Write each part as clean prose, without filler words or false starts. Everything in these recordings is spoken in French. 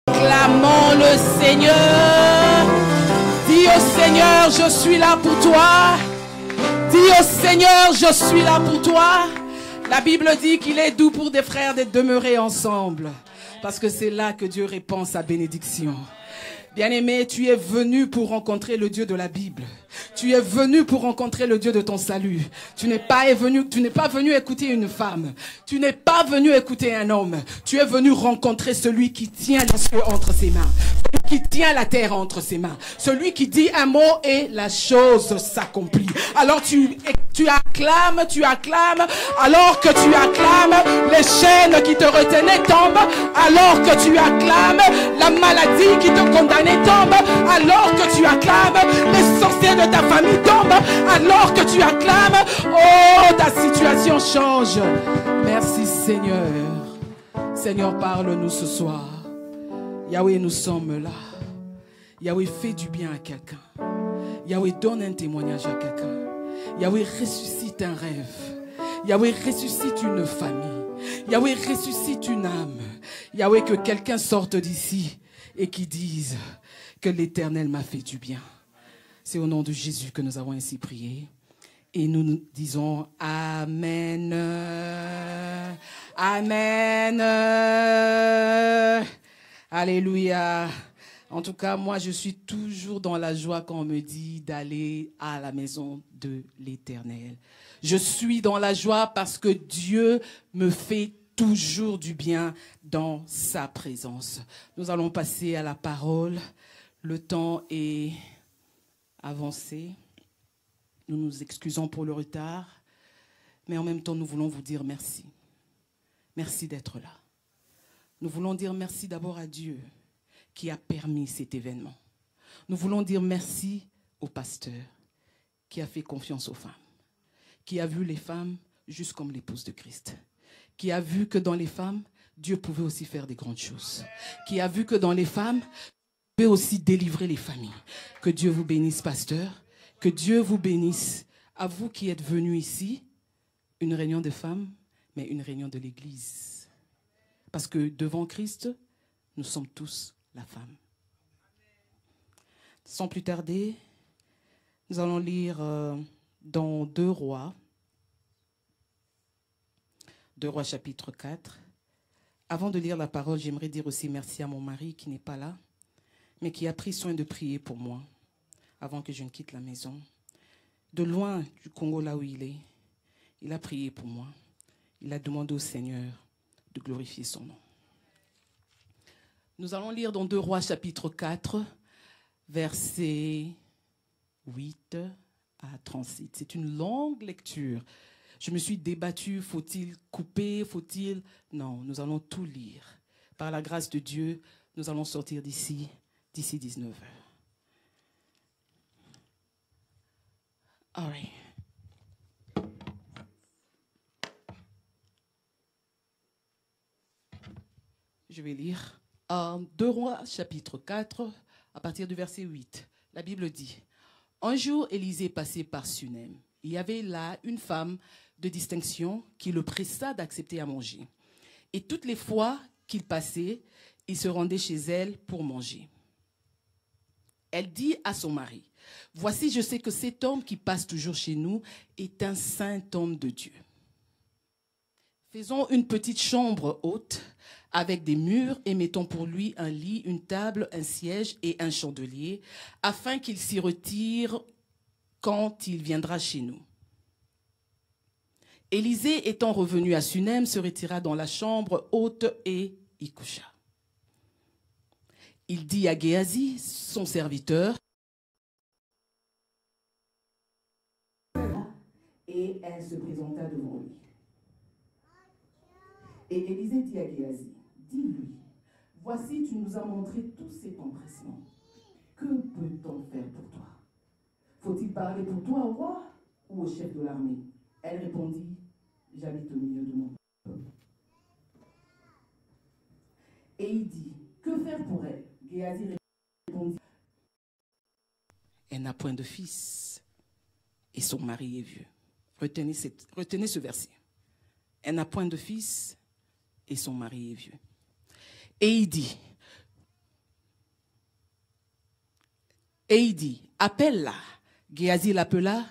Clamons le Seigneur. Dis au Seigneur, je suis là pour toi. Dis au Seigneur, je suis là pour toi. La Bible dit qu'il est doux pour des frères de demeurer ensemble. Parce que c'est là que Dieu répand sa bénédiction. Bien-aimé, tu es venu pour rencontrer le Dieu de la Bible. Tu es venu pour rencontrer le Dieu de ton salut. Tu n'es pas venu écouter une femme. Tu n'es pas venu écouter un homme. Tu es venu rencontrer celui qui tient les cieux entre ses mains. Celui qui tient la terre entre ses mains. Celui qui dit un mot et la chose s'accomplit. Alors tu acclames. Alors que tu acclames, les chaînes qui te retenaient tombent. Alors que tu acclames, la maladie qui te condamnait tombe. Alors que tu acclames, les sorciers de ta famille tombent. Alors que tu acclames, oh, ta situation change. Merci Seigneur. Seigneur, parle-nous ce soir. Yahweh, nous sommes là. Yahweh, fais du bien à quelqu'un. Yahweh, donne un témoignage à quelqu'un. Yahweh, ressuscite un rêve. Yahweh, ressuscite une famille. Yahweh, ressuscite une âme. Yahweh, que quelqu'un sorte d'ici et qui dise que l'Éternel m'a fait du bien. C'est au nom de Jésus que nous avons ainsi prié. Et nous disons Amen. Amen. Alléluia. En tout cas, moi, je suis toujours dans la joie quand on me dit d'aller à la maison de l'Éternel. Je suis dans la joie parce que Dieu me fait toujours du bien dans sa présence. Nous allons passer à la parole. Le temps est avancé. Nous nous excusons pour le retard, mais en même temps, nous voulons vous dire merci. Merci d'être là. Nous voulons dire merci d'abord à Dieu qui a permis cet événement. Nous voulons dire merci au pasteur qui a fait confiance aux femmes, qui a vu les femmes juste comme l'épouse de Christ, qui a vu que dans les femmes, Dieu pouvait aussi faire des grandes choses, qui a vu que dans les femmes, Dieu pouvait aussi délivrer les familles. Que Dieu vous bénisse, pasteur. Que Dieu vous bénisse. À vous qui êtes venus ici, une réunion de femmes, mais une réunion de l'Église. Parce que devant Christ, nous sommes tous la femme. Sans plus tarder, nous allons lire dans 2 Rois chapitre 4. Avant de lire la parole, j'aimerais dire aussi merci à mon mari qui n'est pas là, mais qui a pris soin de prier pour moi avant que je ne quitte la maison. De loin du Congo, là où il a prié pour moi. Il a demandé au Seigneur de glorifier son nom. Nous allons lire dans 2 Rois chapitre 4, versets 8 à 36. C'est une longue lecture. Je me suis débattue, faut-il couper, faut-il... Non, nous allons tout lire. Par la grâce de Dieu, nous allons sortir d'ici 19h. All right. Je vais lire 2 Rois chapitre 4 à partir du verset 8. La Bible dit: un jour, Élisée passait par Sunem. Il y avait là une femme de distinction qui le pressa d'accepter à manger. Et toutes les fois qu'il passait, il se rendait chez elle pour manger. Elle dit à son mari: voici, je sais que cet homme qui passe toujours chez nous est un saint homme de Dieu. Faisons une petite chambre haute avec des murs et mettons pour lui un lit, une table, un siège et un chandelier, afin qu'il s'y retire quand il viendra chez nous. Élisée, étant revenu à Sunem, se retira dans la chambre haute et y coucha. Il dit à Géasi, son serviteur, et elle se présenta devant lui. Et Élisée dit à Géasi, dis-lui, voici, tu nous as montré tout cet empressement. Que peut-on faire pour toi? faut-il parler pour toi au roi ou au chef de l'armée? Elle répondit, j'habite au milieu de mon peuple. Et il dit, que faire pour elle? Géasi répondit, elle n'a point de fils et son mari est vieux. Retenez ce verset. Elle n'a point de fils et son mari est vieux. Et il dit, appelle-la. Géasi l'appela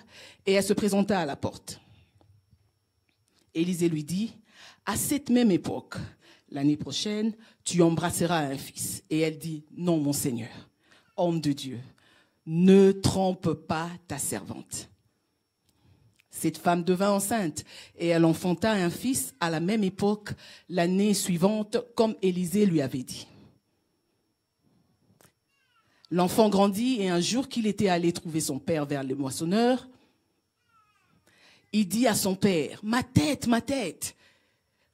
et elle se présenta à la porte. Élisée lui dit, à cette même époque, l'année prochaine, tu embrasseras un fils. Et elle dit, non, mon Seigneur, homme de Dieu, ne trompe pas ta servante. Cette femme devint enceinte et elle enfanta un fils à la même époque, l'année suivante, comme Élisée lui avait dit. L'enfant grandit et un jour qu'il était allé trouver son père vers les moissonneurs, il dit à son père, ma tête, ma tête.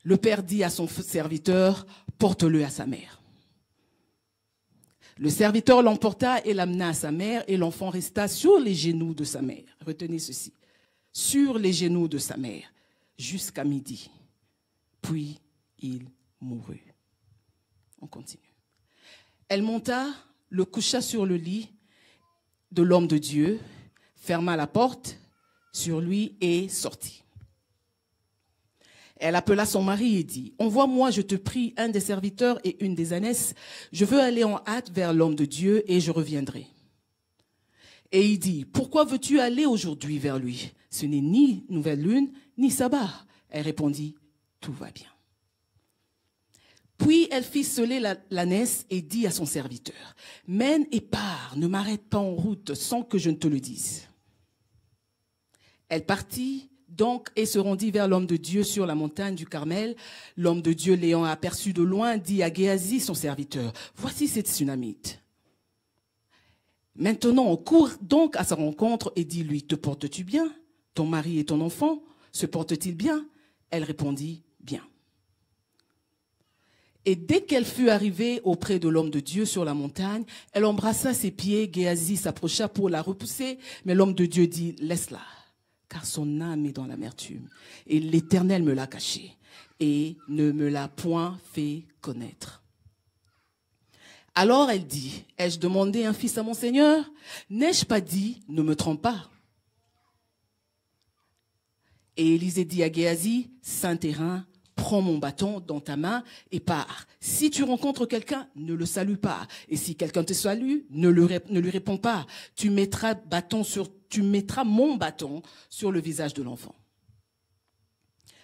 Le père dit à son serviteur, porte-le à sa mère. Le serviteur l'emporta et l'amena à sa mère et l'enfant resta sur les genoux de sa mère. Retenez ceci, sur les genoux de sa mère jusqu'à midi. Puis il mourut. On continue. Elle monta, le coucha sur le lit de l'homme de Dieu, ferma la porte sur lui et sortit. Elle appela son mari et dit, envoie-moi, je te prie, un des serviteurs et une des ânesses. Je veux aller en hâte vers l'homme de Dieu et je reviendrai. Et il dit, pourquoi veux-tu aller aujourd'hui vers lui? Ce n'est ni nouvelle lune, ni sabbat. Elle répondit, tout va bien. Puis elle fit seller l'ânesse et dit à son serviteur, mène et pars, ne m'arrête pas en route sans que je ne te le dise. Elle partit donc et se rendit vers l'homme de Dieu sur la montagne du Carmel. L'homme de Dieu l'ayant aperçu de loin dit à Géasi, son serviteur, voici cette Sunamite. Maintenant on court donc à sa rencontre et dit-lui, te portes-tu bien? Ton mari et ton enfant se portent-ils bien? Elle répondit, bien. Et dès qu'elle fut arrivée auprès de l'homme de Dieu sur la montagne, elle embrassa ses pieds. Géasi s'approcha pour la repousser, mais l'homme de Dieu dit, laisse-la, car son âme est dans l'amertume. Et l'Éternel me l'a cachée et ne me l'a point fait connaître. Alors elle dit, ai-je demandé un fils à mon Seigneur? N'ai-je pas dit, ne me trompe pas? Et Élisée dit à Géasi, saint terrain, prends mon bâton dans ta main et pars. Si tu rencontres quelqu'un, ne le salue pas. Et si quelqu'un te salue, ne lui réponds pas. Tu mettras mon bâton sur le visage de l'enfant.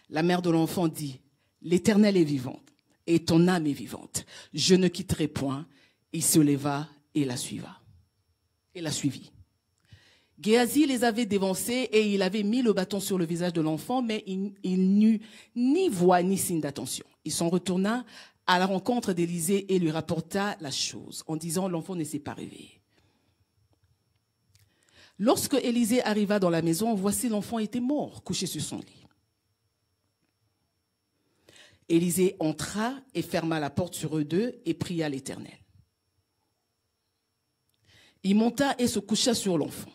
La mère de l'enfant dit, l'Éternel est vivant et ton âme est vivante. Je ne quitterai point. Il se leva et la suivit. Géasi les avait dévancés et il avait mis le bâton sur le visage de l'enfant, mais il n'eut ni voix ni signe d'attention. Il s'en retourna à la rencontre d'Élisée et lui rapporta la chose, en disant, l'enfant ne s'est pas réveillé. Lorsque Élisée arriva dans la maison, voici l'enfant était mort, couché sur son lit. Élisée entra et ferma la porte sur eux deux et pria l'Éternel. Il monta et se coucha sur l'enfant.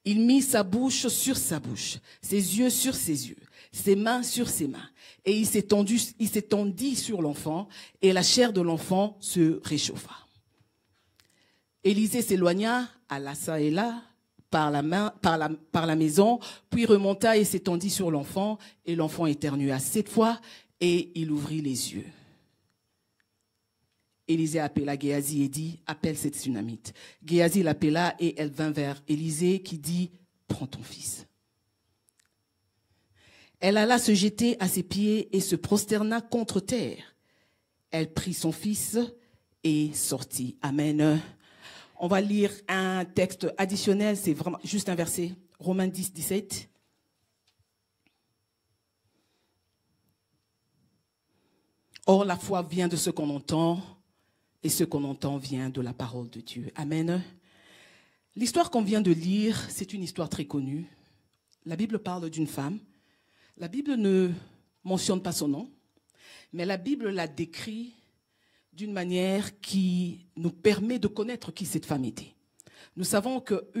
Il mit sa bouche sur sa bouche, ses yeux sur ses yeux, ses mains sur ses mains. Et il s'étendit sur l'enfant et la chair de l'enfant se réchauffa. Élisée s'éloigna, alla çà et là par la maison, puis remonta et s'étendit sur l'enfant. Et l'enfant éternua 7 fois et il ouvrit les yeux. Élisée appela Géasi et dit, appelle cette Sunamite. Géasi l'appela et elle vint vers Élisée qui dit, prends ton fils. Elle alla se jeter à ses pieds et se prosterna contre terre. Elle prit son fils et sortit. Amen. On va lire un texte additionnel, c'est vraiment juste un verset. Romains 10, 17. Or, la foi vient de ce qu'on entend. Et ce qu'on entend vient de la parole de Dieu. Amen. L'histoire qu'on vient de lire, c'est une histoire très connue. La Bible parle d'une femme. La Bible ne mentionne pas son nom, mais la Bible la décrit d'une manière qui nous permet de connaître qui cette femme était. Nous savons que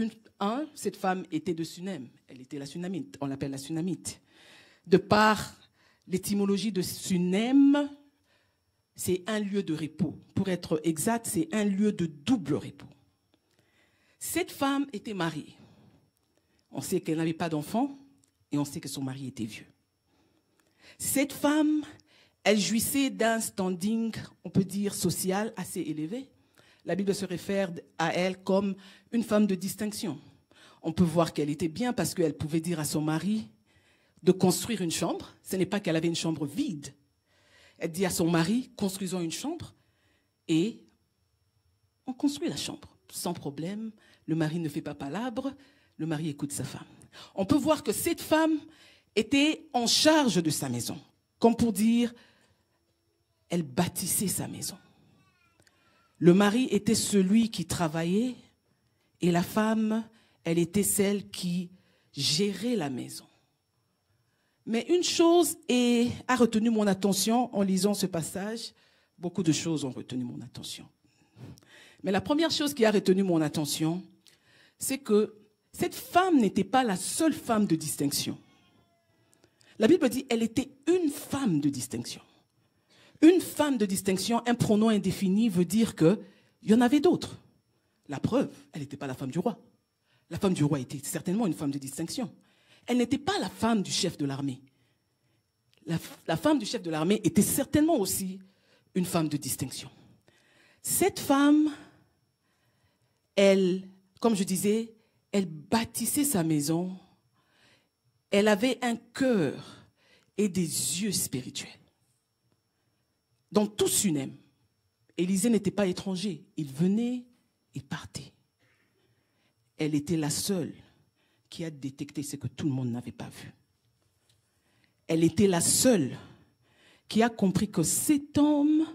cette femme était de Sunem. Elle était la Sunamite. On l'appelle la Sunamite. De par l'étymologie de Sunem, c'est un lieu de repos. Pour être exact, c'est un lieu de double repos. Cette femme était mariée. On sait qu'elle n'avait pas d'enfant et on sait que son mari était vieux. Cette femme, elle jouissait d'un standing, on peut dire, social assez élevé. La Bible se réfère à elle comme une femme de distinction. On peut voir qu'elle était bien parce qu'elle pouvait dire à son mari de construire une chambre. Ce n'est pas qu'elle avait une chambre vide. Elle dit à son mari, construisons une chambre et on construit la chambre sans problème. Le mari ne fait pas palabre, le mari écoute sa femme. On peut voir que cette femme était en charge de sa maison. Comme pour dire, elle bâtissait sa maison. Le mari était celui qui travaillait et la femme, elle était celle qui gérait la maison. Mais une chose a retenu mon attention en lisant ce passage. Beaucoup de choses ont retenu mon attention. Mais la première chose qui a retenu mon attention, c'est que cette femme n'était pas la seule femme de distinction. La Bible dit qu'elle était une femme de distinction. Une femme de distinction, un pronom indéfini veut dire qu'il y en avait d'autres. La preuve, elle n'était pas la femme du roi. La femme du roi était certainement une femme de distinction. Elle n'était pas la femme du chef de l'armée. La femme du chef de l'armée était certainement aussi une femme de distinction. Cette femme, elle, comme je disais, elle bâtissait sa maison. Elle avait un cœur et des yeux spirituels. Dans tout Sunem, Élisée n'était pas étranger. Il venait et partait. Elle était la seule qui a détecté ce que tout le monde n'avait pas vu. Elle était la seule qui a compris que cet homme,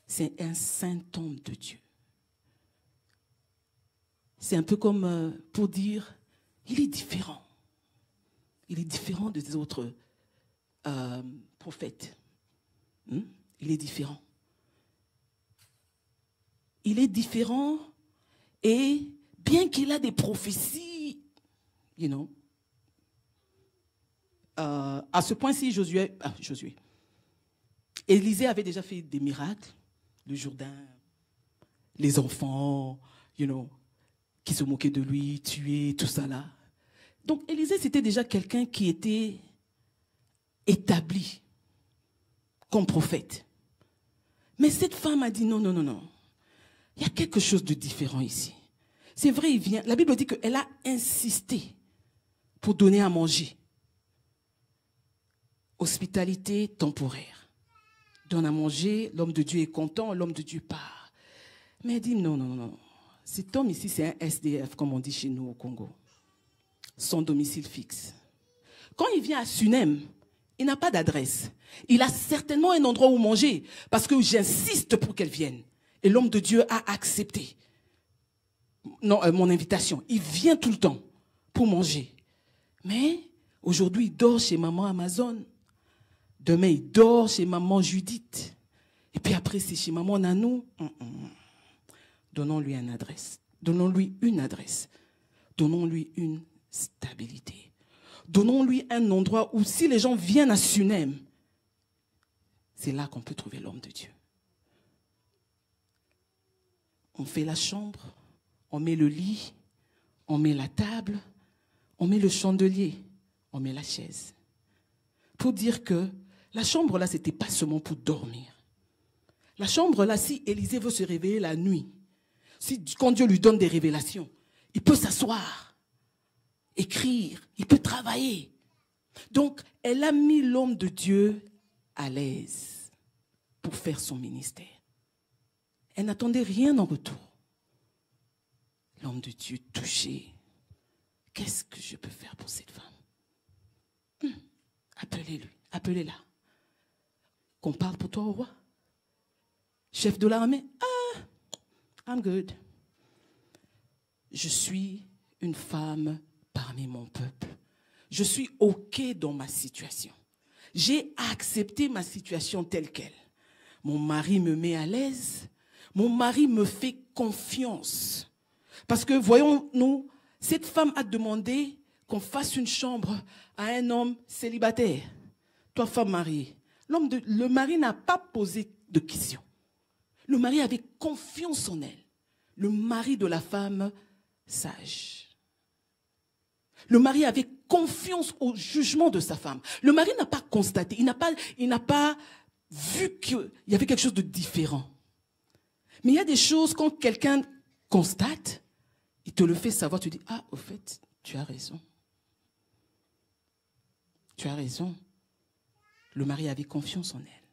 c'est un saint homme de Dieu. C'est un peu comme pour dire, il est différent. Il est différent des autres prophètes. Il est différent. Il est différent et bien qu'il a des prophéties, à ce point-ci, Élisée avait déjà fait des miracles, le Jourdain, les enfants, qui se moquaient de lui, tués, tout ça là. Donc Élisée, c'était déjà quelqu'un qui était établi comme prophète. Mais cette femme a dit non. Il y a quelque chose de différent ici. C'est vrai, il vient. La Bible dit qu'elle a insisté pour donner à manger. Hospitalité temporaire. Donne à manger, l'homme de Dieu est content, l'homme de Dieu part. Mais elle dit non. Cet homme ici, c'est un SDF, comme on dit chez nous au Congo. Son domicile fixe. Quand il vient à Sunem, il n'a pas d'adresse. Il a certainement un endroit où manger, parce que j'insiste pour qu'elle vienne. Et l'homme de Dieu a accepté mon invitation. Il vient tout le temps pour manger. Mais aujourd'hui, il dort chez maman Amazon. Demain, il dort chez maman Judith. Et puis après, c'est chez maman Nanou. Donnons-lui une adresse. Donnons-lui une adresse. Donnons-lui une stabilité. Donnons-lui un endroit où si les gens viennent à Sunem, c'est là qu'on peut trouver l'homme de Dieu. On fait la chambre, on met le lit, on met la table, on met le chandelier, on met la chaise. Pour dire que la chambre là, c'était pas seulement pour dormir. La chambre là, si Élisée veut se réveiller la nuit, quand Dieu lui donne des révélations, il peut s'asseoir, écrire, il peut travailler. Donc, elle a mis l'homme de Dieu à l'aise pour faire son ministère. Elle n'attendait rien en retour. L'homme de Dieu touché. Qu'est-ce que je peux faire pour cette femme? Appelez-lui, appelez-la. Qu'on parle pour toi au roi? Chef de l'armée? I'm good. Je suis une femme parmi mon peuple. Je suis OK dans ma situation. J'ai accepté ma situation telle qu'elle. Mon mari me met à l'aise. Mon mari me fait confiance. Parce que, voyons-nous, cette femme a demandé qu'on fasse une chambre à un homme célibataire. Toi, femme mariée. Le mari n'a pas posé de questions. Le mari avait confiance en elle. Le mari de la femme sage. Le mari avait confiance au jugement de sa femme. Le mari n'a pas constaté, il n'a pas vu qu'il y avait quelque chose de différent. Mais il y a des choses, quand quelqu'un constate, il te le fait savoir, tu dis, ah, au fait, tu as raison. Tu as raison. Le mari avait confiance en elle.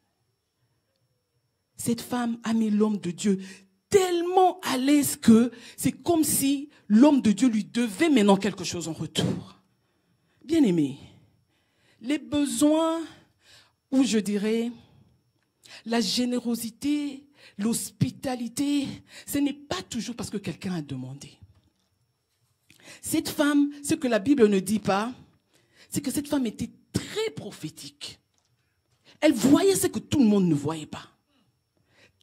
Cette femme a mis l'homme de Dieu tellement à l'aise que c'est comme si l'homme de Dieu lui devait maintenant quelque chose en retour. Bien-aimé, les besoins, ou je dirais, la générosité, l'hospitalité, ce n'est pas toujours parce que quelqu'un a demandé. Cette femme, ce que la Bible ne dit pas, c'est que cette femme était très prophétique. Elle voyait ce que tout le monde ne voyait pas.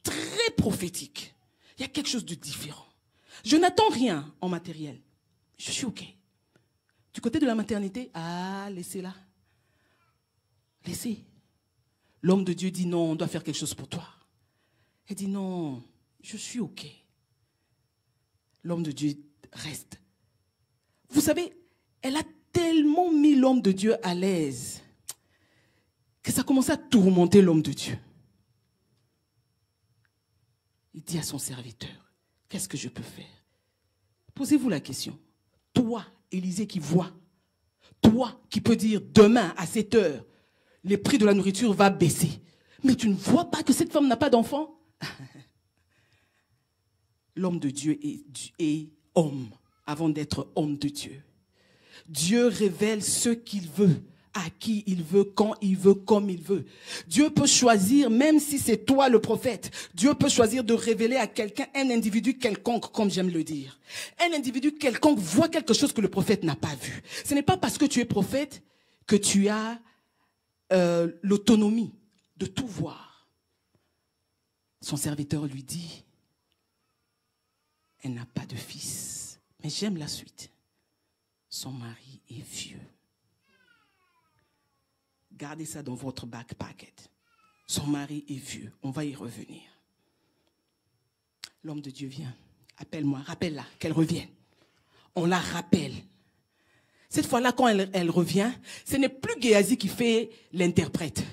Très prophétique. Il y a quelque chose de différent. Je n'attends rien en matériel. Je suis OK. Du côté de la maternité, ah, laissez-la. Laissez. L'homme de Dieu dit non, on doit faire quelque chose pour toi. Elle dit non, je suis OK. L'homme de Dieu reste. Vous savez, elle a tellement mis l'homme de Dieu à l'aise que ça commençait à tourmenter l'homme de Dieu. Il dit à son serviteur, qu'est-ce que je peux faire? Posez-vous la question. Toi, Élisée qui voit, toi qui peux dire demain à 7 heures, les prix de la nourriture va baisser. Mais tu ne vois pas que cette femme n'a pas d'enfant? L'homme de Dieu est homme avant d'être homme de Dieu. Dieu révèle ce qu'il veut, à qui il veut, quand il veut, comme il veut. Dieu peut choisir, même si c'est toi le prophète, Dieu peut choisir de révéler à quelqu'un, un individu quelconque, comme j'aime le dire. Un individu quelconque voit quelque chose que le prophète n'a pas vu. Ce n'est pas parce que tu es prophète que tu as l'autonomie de tout voir. Son serviteur lui dit, elle n'a pas de fils, mais j'aime la suite. Son mari est vieux. Gardez ça dans votre back packet. Son mari est vieux. On va y revenir. L'homme de Dieu vient. Appelle-moi, rappelle-la, qu'elle revienne. On la rappelle. Cette fois-là, quand elle revient, ce n'est plus Géasi qui fait l'interprète.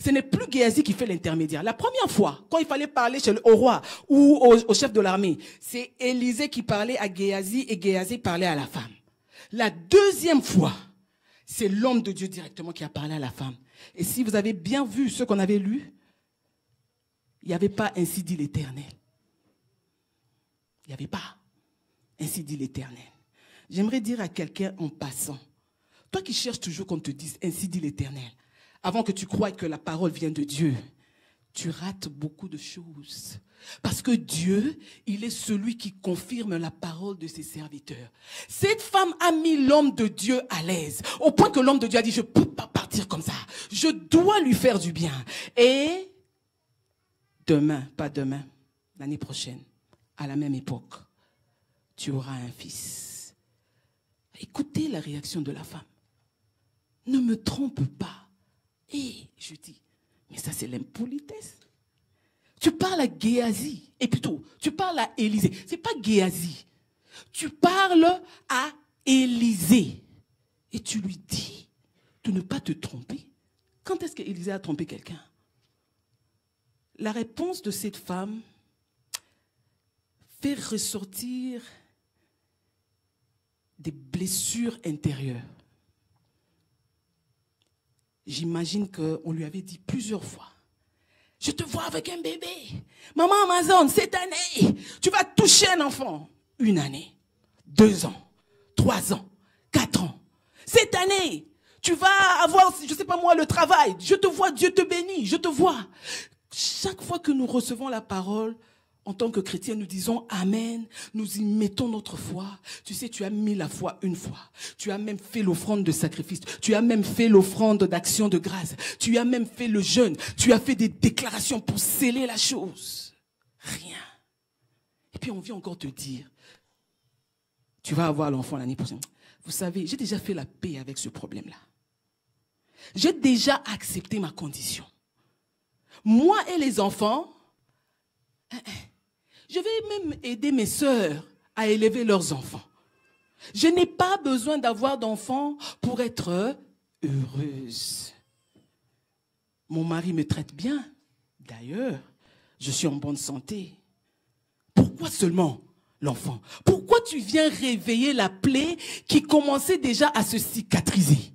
Ce n'est plus Géasi qui fait l'intermédiaire. La première fois, quand il fallait parler au roi ou au chef de l'armée, c'est Élisée qui parlait à Géasi et Géasi parlait à la femme. La deuxième fois, c'est l'homme de Dieu directement qui a parlé à la femme. Et si vous avez bien vu ce qu'on avait lu, il n'y avait pas ainsi dit l'Éternel. Il n'y avait pas ainsi dit l'Éternel. J'aimerais dire à quelqu'un en passant, toi qui cherches toujours qu'on te dise ainsi dit l'Éternel, avant que tu croies que la parole vient de Dieu, tu rates beaucoup de choses. Parce que Dieu, il est celui qui confirme la parole de ses serviteurs. Cette femme a mis l'homme de Dieu à l'aise, au point que l'homme de Dieu a dit, je ne peux pas partir comme ça. Je dois lui faire du bien. Et demain, pas demain, l'année prochaine, à la même époque, tu auras un fils. Écoutez la réaction de la femme. Ne me trompe pas. Et je dis, mais ça c'est l'impolitesse. Tu parles à Géasi, et plutôt, tu parles à Élisée. Ce n'est pas Géasi. Tu parles à Élisée. Et tu lui dis de ne pas te tromper. Quand est-ce qu'Élisée a trompé quelqu'un? La réponse de cette femme fait ressortir des blessures intérieures. J'imagine qu'on lui avait dit plusieurs fois, je te vois avec un bébé. Maman Amazon, cette année, tu vas toucher un enfant. 1 année, 2 ans, 3 ans, 4 ans. Cette année, tu vas avoir, je ne sais pas moi, le travail. Je te vois, Dieu te bénit, je te vois. Chaque fois que nous recevons la parole, en tant que chrétiens, nous disons Amen, nous y mettons notre foi. Tu sais, tu as mis la foi une fois. Tu as même fait l'offrande de sacrifice. Tu as même fait l'offrande d'action de grâce. Tu as même fait le jeûne. Tu as fait des déclarations pour sceller la chose. Rien. Et puis on vient encore te dire, Tu vas avoir l'enfant l'année prochaine. Vous savez, j'ai déjà fait la paix avec ce problème-là. J'ai déjà accepté ma condition. Moi et les enfants, je vais même aider mes sœurs à élever leurs enfants. Je n'ai pas besoin d'avoir d'enfants pour être heureuse. Mon mari me traite bien. D'ailleurs, je suis en bonne santé. Pourquoi seulement l'enfant? Pourquoi tu viens réveiller la plaie qui commençait déjà à se cicatriser?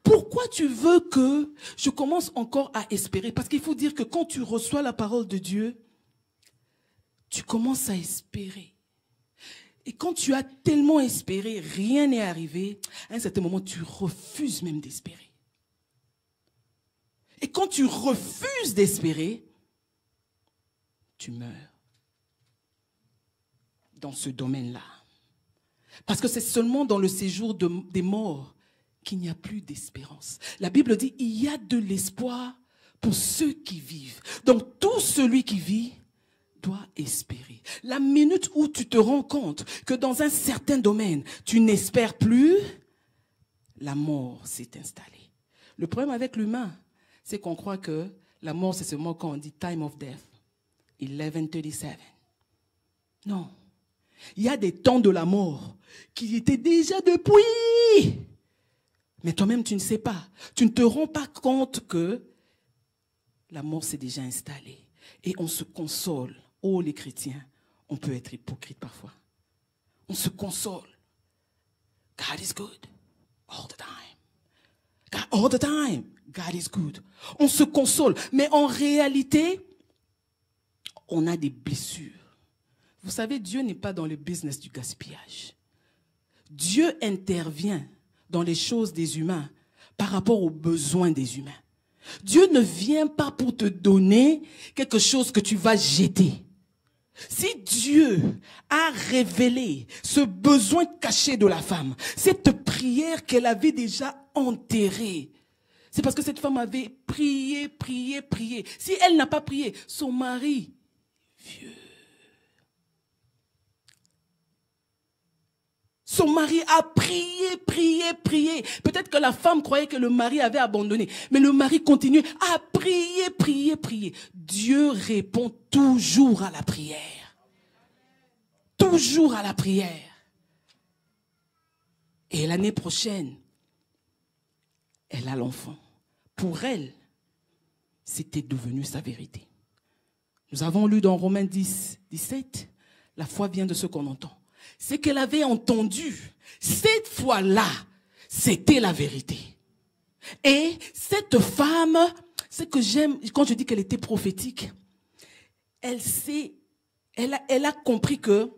Pourquoi tu veux que je commence encore à espérer? Parce qu'il faut dire que quand tu reçois la parole de Dieu, tu commences à espérer. Et quand tu as tellement espéré, rien n'est arrivé, à un certain moment, tu refuses même d'espérer. Et quand tu refuses d'espérer, tu meurs dans ce domaine-là. Parce que c'est seulement dans le séjour des morts qu'il n'y a plus d'espérance. La Bible dit, il y a de l'espoir pour ceux qui vivent. Donc tout celui qui vit doit espérer. La minute où tu te rends compte que dans un certain domaine, tu n'espères plus, la mort s'est installée. Le problème avec l'humain, c'est qu'on croit que la mort, c'est seulement quand on dit time of death, 11:37. Non. Il y a des temps de la mort qui étaient déjà depuis. Mais toi-même, tu ne sais pas. Tu ne te rends pas compte que la mort s'est déjà installée. Et on se console. Oh, les chrétiens, on peut être hypocrite parfois. On se console. God is good all the time. All the time, God is good. On se console. Mais en réalité, on a des blessures. Vous savez, Dieu n'est pas dans le business du gaspillage. Dieu intervient dans les choses des humains par rapport aux besoins des humains. Dieu ne vient pas pour te donner quelque chose que tu vas jeter. Si Dieu a révélé ce besoin caché de la femme, cette prière qu'elle avait déjà enterrée, c'est parce que cette femme avait prié. Si elle n'a pas prié, son mari, vieux, son mari a prié. Peut-être que la femme croyait que le mari avait abandonné. Mais le mari continue à prier. Dieu répond toujours à la prière. Toujours à la prière. Et l'année prochaine, elle a l'enfant. Pour elle, c'était devenu sa vérité. Nous avons lu dans Romains 10, 17, la foi vient de ce qu'on entend. Ce qu'elle avait entendu, cette fois-là, c'était la vérité. Et cette femme, ce que j'aime, quand je dis qu'elle était prophétique, elle a compris que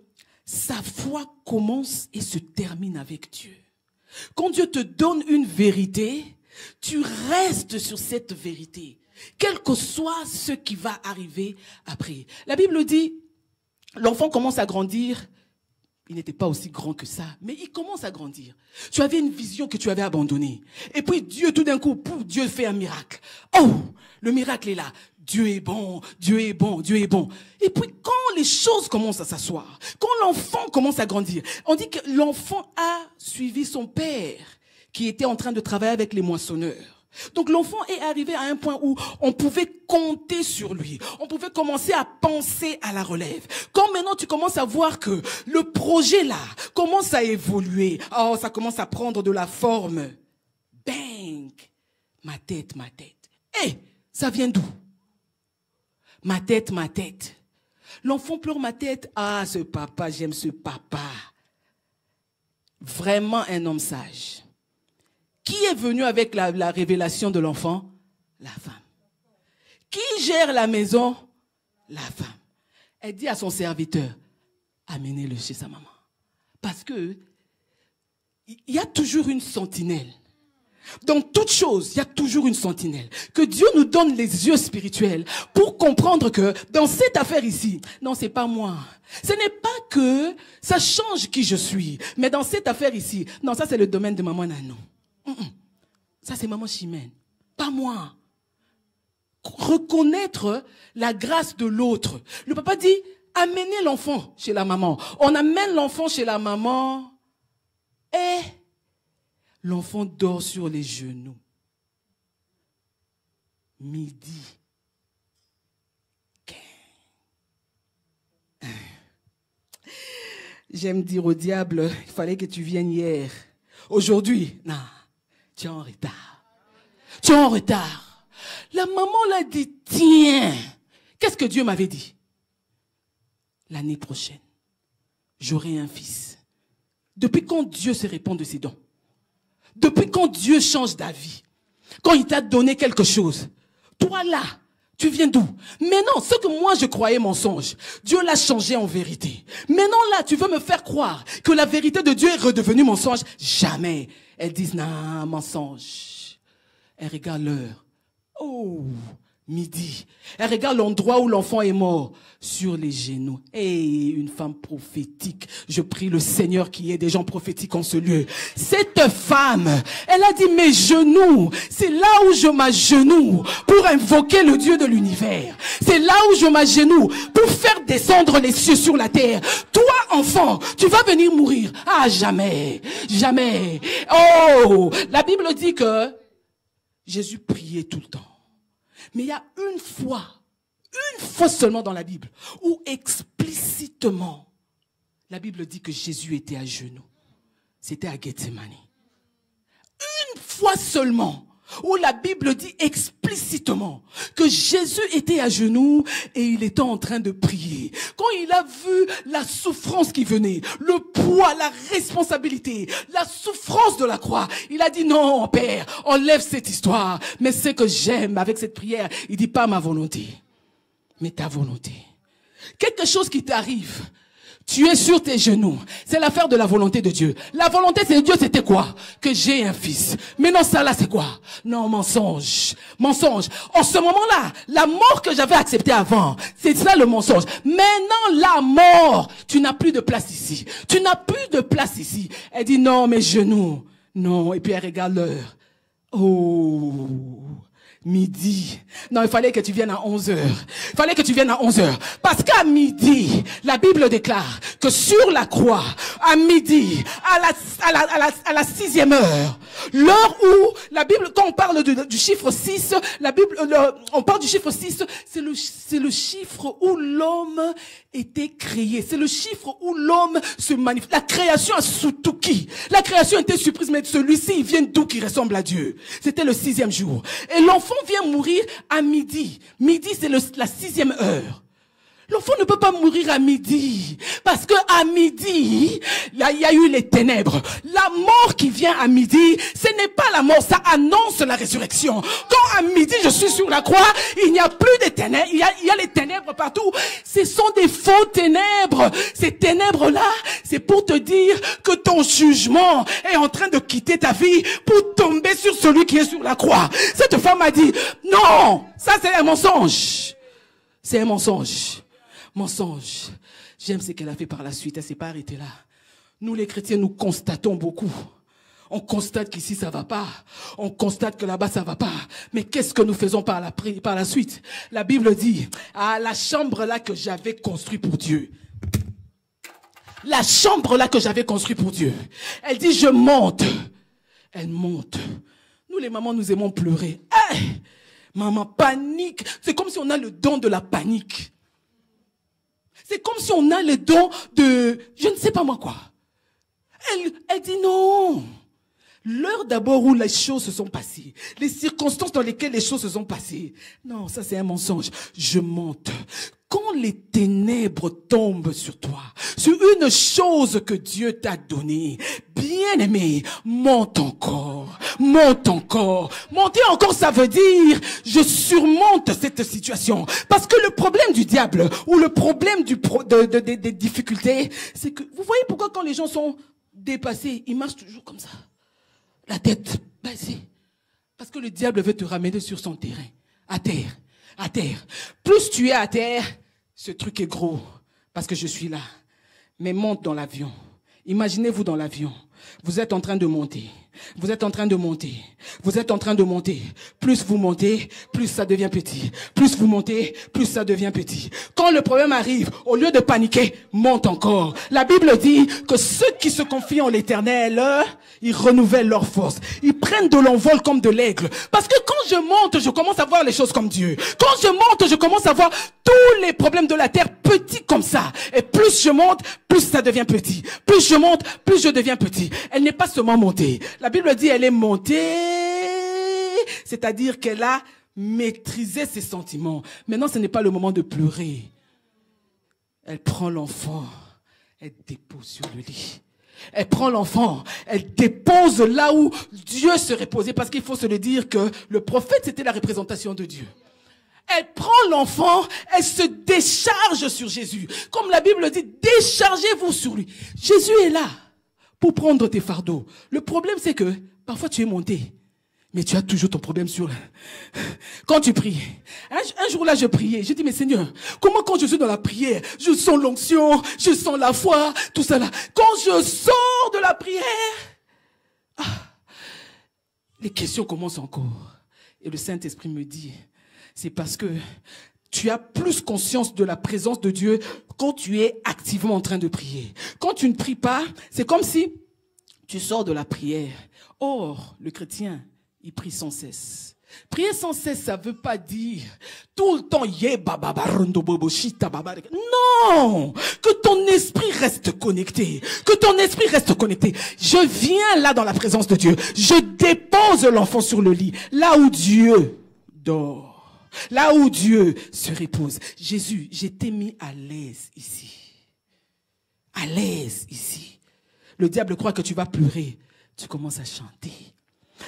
sa foi commence et se termine avec Dieu. Quand Dieu te donne une vérité, tu restes sur cette vérité, quel que soit ce qui va arriver après. La Bible dit, l'enfant commence à grandir. Il n'était pas aussi grand que ça, mais il commence à grandir. Tu avais une vision que tu avais abandonnée. Et puis Dieu, tout d'un coup, pouf, Dieu fait un miracle. Oh, le miracle est là. Dieu est bon. Et puis quand les choses commencent à s'asseoir, quand l'enfant commence à grandir, on dit que l'enfant a suivi son père qui était en train de travailler avec les moissonneurs. Donc l'enfant est arrivé à un point où on pouvait compter sur lui. On pouvait commencer à penser à la relève. Quand maintenant tu commences à voir que le projet là commence à évoluer, oh, ça commence à prendre de la forme. Bang! Ma tête. Eh, ça vient d'où? Ma tête. L'enfant pleure ma tête. Ah, ce papa, j'aime ce papa. Vraiment un homme sage. Qui est venu avec la révélation de l'enfant? La femme. Qui gère la maison? La femme. Elle dit à son serviteur, amenez-le chez sa maman. Parce que il y a toujours une sentinelle. Dans toute chose, il y a toujours une sentinelle. Que Dieu nous donne les yeux spirituels pour comprendre que dans cette affaire ici, non, c'est pas moi. Ce n'est pas que ça change qui je suis. Mais dans cette affaire ici, non, ça c'est le domaine de maman Nanon. Ça c'est maman Chimène, pas moi. Reconnaître la grâce de l'autre. Le papa dit, Amenez l'enfant chez la maman. On amène l'enfant chez la maman et l'enfant dort sur les genoux. Midi. J'aime dire au diable, il fallait que tu viennes hier. Aujourd'hui, non, tu es en retard. Tu es en retard. La maman l'a dit, tiens, qu'est-ce que Dieu m'avait dit? L'année prochaine, j'aurai un fils. Depuis quand Dieu se répand de ses dons? Depuis quand Dieu change d'avis? Quand il t'a donné quelque chose, toi là, tu viens d'où? Mais non, ce que moi je croyais mensonge, Dieu l'a changé en vérité. Maintenant là, tu veux me faire croire que la vérité de Dieu est redevenue mensonge? Jamais. Elles disent, non, mensonge. Elles regardent l'heure. Oh, midi. Elles regardent l'endroit où l'enfant est mort. Sur les genoux. Et une femme prophétique. Je prie le Seigneur qu'il y ait des gens prophétiques en ce lieu. Cette femme, elle a dit, mes genoux, c'est là où je m'agenouille pour invoquer le Dieu de l'univers. C'est là où je m'agenouille pour faire descendre les cieux sur la terre. Toi, enfant, tu vas venir mourir. Ah, jamais. Jamais. Oh, la Bible dit que Jésus priait tout le temps. Mais il y a une fois seulement dans la Bible, où explicitement, la Bible dit que Jésus était à genoux. C'était à Gethsemane. Une fois seulement, où la Bible dit explicitement que Jésus était à genoux et il était en train de prier. Quand il a vu la souffrance qui venait, le poids, la responsabilité, la souffrance de la croix, il a dit non, Père, enlève cette histoire. Mais ce que j'aime avec cette prière, il dit pas ma volonté, mais ta volonté. Quelque chose qui t'arrive, tu es sur tes genoux. C'est l'affaire de la volonté de Dieu. La volonté de Dieu, c'était quoi? Que j'ai un fils. Mais non, ça là, c'est quoi? Non, mensonge. Mensonge. En ce moment-là, la mort que j'avais acceptée avant, c'est ça le mensonge. Maintenant, la mort, tu n'as plus de place ici. Tu n'as plus de place ici. Elle dit non, mes genoux. Non. Et puis elle regarde l'heure. Oh, midi. Non, il fallait que tu viennes à 11h. Il fallait que tu viennes à 11h. Parce qu'à midi, la Bible déclare que sur la croix, à midi, à la 6e heure, l'heure où la Bible, quand on parle du chiffre 6, la Bible, on parle du chiffre 6, c'est le chiffre où l'homme était créé. C'est le chiffre où l'homme se manifeste. La création a Sutuki. La création était surprise, mais celui-ci, il vient d'où qui ressemble à Dieu? C'était le 6e jour. Et l'enfant vient mourir à midi. Midi, c'est la 6e heure. L'enfant ne peut pas mourir à midi. Parce que à midi, là, il y a eu les ténèbres. La mort qui vient à midi, ce n'est pas la mort, ça annonce la résurrection. Quand à midi, je suis sur la croix, il n'y a plus de ténèbres, il y a les ténèbres partout. Ce sont des faux ténèbres. Ces ténèbres-là, c'est pour te dire que ton jugement est en train de quitter ta vie pour tomber sur celui qui est sur la croix. Cette femme a dit, non, ça c'est un mensonge. C'est un mensonge. Mensonge. J'aime ce qu'elle a fait par la suite. Elle ne s'est pas arrêtée là. Nous, les chrétiens, nous constatons beaucoup. On constate qu'ici, ça va pas. On constate que là-bas, ça va pas. Mais qu'est-ce que nous faisons par la suite? La Bible dit, la chambre là que j'avais construite pour Dieu. La chambre là que j'avais construite pour Dieu. Elle dit, je monte. Elle monte. Nous, les mamans, nous aimons pleurer. Hey, maman, panique. C'est comme si on a le don de la panique. C'est comme si on a le don de, je ne sais pas moi quoi. Elle dit non. L'heure d'abord où les choses se sont passées, les circonstances dans lesquelles les choses se sont passées. Non, ça c'est un mensonge. Je monte. Quand les ténèbres tombent sur toi, sur une chose que Dieu t'a donnée, bien aimé, monte encore, monte encore. Monter encore, ça veut dire, je surmonte cette situation. Parce que le problème du diable, ou le problème des difficultés, c'est que, vous voyez pourquoi quand les gens sont dépassés, ils marchent toujours comme ça. La tête baissée. Parce que le diable veut te ramener sur son terrain, à terre. À terre. Plus tu es à terre, ce truc est gros. Parce que je suis là. Mais monte dans l'avion. Imaginez-vous dans l'avion. Vous êtes en train de monter. Vous êtes en train de monter. Vous êtes en train de monter. Plus vous montez, plus ça devient petit. Plus vous montez, plus ça devient petit. Quand le problème arrive, au lieu de paniquer, monte encore. La Bible dit que ceux qui se confient en l'Éternel, ils renouvellent leur force. Ils prennent de l'envol comme de l'aigle. Parce que quand je monte, je commence à voir les choses comme Dieu. Quand je monte, je commence à voir tous les problèmes de la terre petits comme ça. Et plus je monte, plus ça devient petit. Plus je monte, plus je deviens petit. Elle n'est pas seulement montée. La Bible dit elle est montée, c'est-à-dire qu'elle a maîtrisé ses sentiments. Maintenant, ce n'est pas le moment de pleurer. Elle prend l'enfant, elle dépose sur le lit. Elle prend l'enfant, elle dépose là où Dieu serait posé, parce qu'il faut se le dire que le prophète, c'était la représentation de Dieu. Elle prend l'enfant, elle se décharge sur Jésus. Comme la Bible dit, déchargez-vous sur lui. Jésus est là pour prendre tes fardeaux. Le problème, c'est que parfois tu es monté, mais tu as toujours ton problème sur... Quand tu pries, un jour là je priais, je dis mais Seigneur, comment quand je suis dans la prière, je sens l'onction, je sens la foi, tout ça là. Quand je sors de la prière, les questions commencent encore. Et le Saint-Esprit me dit, c'est parce que tu as plus conscience de la présence de Dieu quand tu es activement en train de prier. Quand tu ne pries pas, c'est comme si tu sors de la prière. Or, le chrétien, il prie sans cesse. Prier sans cesse, ça ne veut pas dire tout le temps, non, que ton esprit reste connecté, que ton esprit reste connecté. Je viens là dans la présence de Dieu, je dépose l'enfant sur le lit, là où Dieu dort, là où Dieu se repose. Jésus, je t'ai mis à l'aise ici, à l'aise ici. Le diable croit que tu vas pleurer, tu commences à chanter.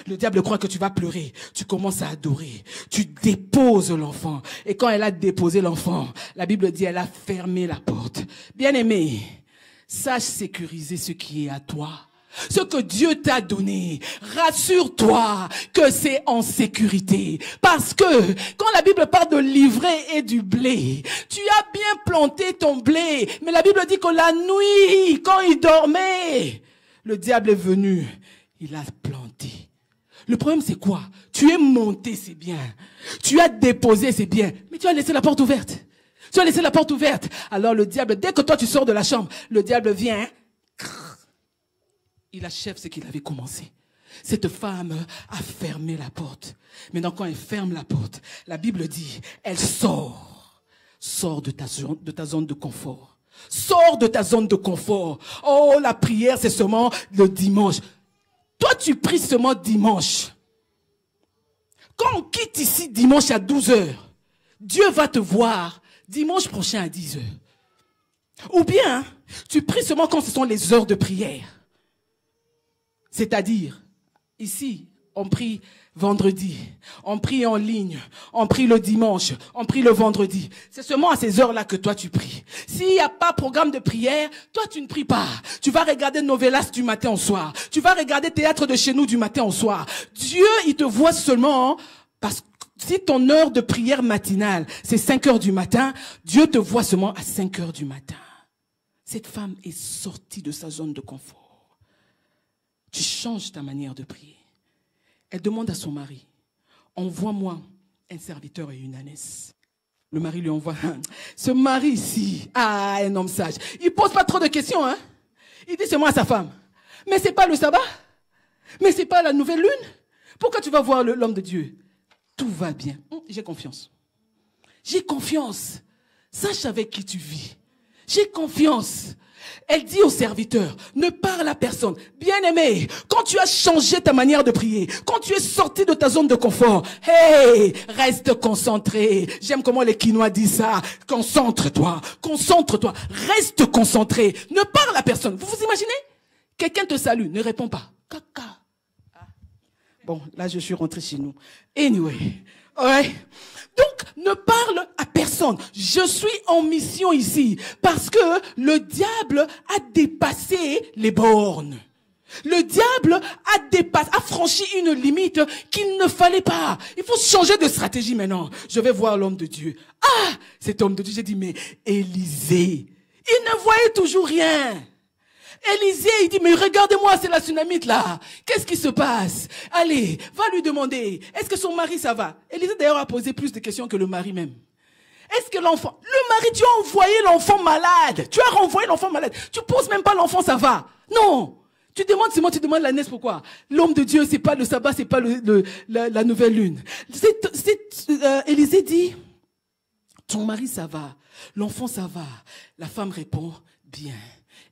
Le diable croit que tu vas pleurer, tu commences à adorer, tu déposes l'enfant. Et quand elle a déposé l'enfant, la Bible dit elle a fermé la porte. Bien-aimé, sache sécuriser ce qui est à toi. Ce que Dieu t'a donné, rassure-toi que c'est en sécurité. Parce que quand la Bible parle de l'ivraie et du blé, tu as bien planté ton blé. Mais la Bible dit que la nuit, quand il dormait, le diable est venu, il a planté. Le problème, c'est quoi? Tu es monté, c'est bien. Tu as déposé, c'est bien. Mais tu as laissé la porte ouverte. Tu as laissé la porte ouverte. Alors le diable, dès que toi tu sors de la chambre, le diable vient. Il achève ce qu'il avait commencé. Cette femme a fermé la porte. Maintenant, quand elle ferme la porte, la Bible dit, elle sort. Sors de ta zone de confort. Sors de ta zone de confort. Oh, la prière, c'est seulement le dimanche. Toi, tu pries seulement dimanche. Quand on quitte ici dimanche à 12h, Dieu va te voir dimanche prochain à 10h. Ou bien, tu pries seulement quand ce sont les heures de prière. C'est-à-dire, ici, on prie vendredi, on prie en ligne, on prie le dimanche, on prie le vendredi. C'est seulement à ces heures-là que toi tu pries. S'il n'y a pas programme de prière, toi tu ne pries pas. Tu vas regarder novelas du matin au soir. Tu vas regarder théâtre de chez nous du matin au soir. Dieu, il te voit seulement parce que si ton heure de prière matinale, c'est 5 heures du matin, Dieu te voit seulement à 5 heures du matin. Cette femme est sortie de sa zone de confort. Tu changes ta manière de prier. Elle demande à son mari, envoie-moi un serviteur et une ânesse. Le mari lui envoie, ce mari ici, un homme sage. Il pose pas trop de questions, hein. Il dit seulement à sa femme, mais c'est pas le sabbat, mais c'est pas la nouvelle lune. Pourquoi tu vas voir l'homme de Dieu? Tout va bien. J'ai confiance. J'ai confiance. Sache avec qui tu vis. J'ai confiance. Elle dit au serviteur, ne parle à personne. Bien-aimé, quand tu as changé ta manière de prier, quand tu es sorti de ta zone de confort, hey, reste concentré. J'aime comment les Quinois disent ça. Concentre-toi, concentre-toi, reste concentré. Ne parle à personne. Vous vous imaginez? Quelqu'un te salue, ne réponds pas. Caca. Bon, là je suis rentré chez nous. Anyway, ouais. Donc, ne parle à personne. Je suis en mission ici parce que le diable a dépassé les bornes. Le diable a franchi une limite qu'il ne fallait pas. Il faut changer de stratégie maintenant. Je vais voir l'homme de Dieu. Ah, cet homme de Dieu, j'ai dit, mais Élisée, il ne voyait toujours rien. Élisée, il dit, mais regardez-moi, c'est la Sunamite là. Qu'est-ce qui se passe? Allez, va lui demander, est-ce que son mari ça va? Élisée d'ailleurs a posé plus de questions que le mari même. Est-ce que l'enfant, le mari, tu as envoyé l'enfant malade. Tu as renvoyé l'enfant malade. Tu poses même pas l'enfant, ça va. Non. Tu demandes seulement, tu demandes la naissance, pourquoi? L'homme de Dieu, c'est pas le sabbat, c'est pas la nouvelle lune. Élisée dit, ton mari ça va, l'enfant ça va. La femme répond, bien.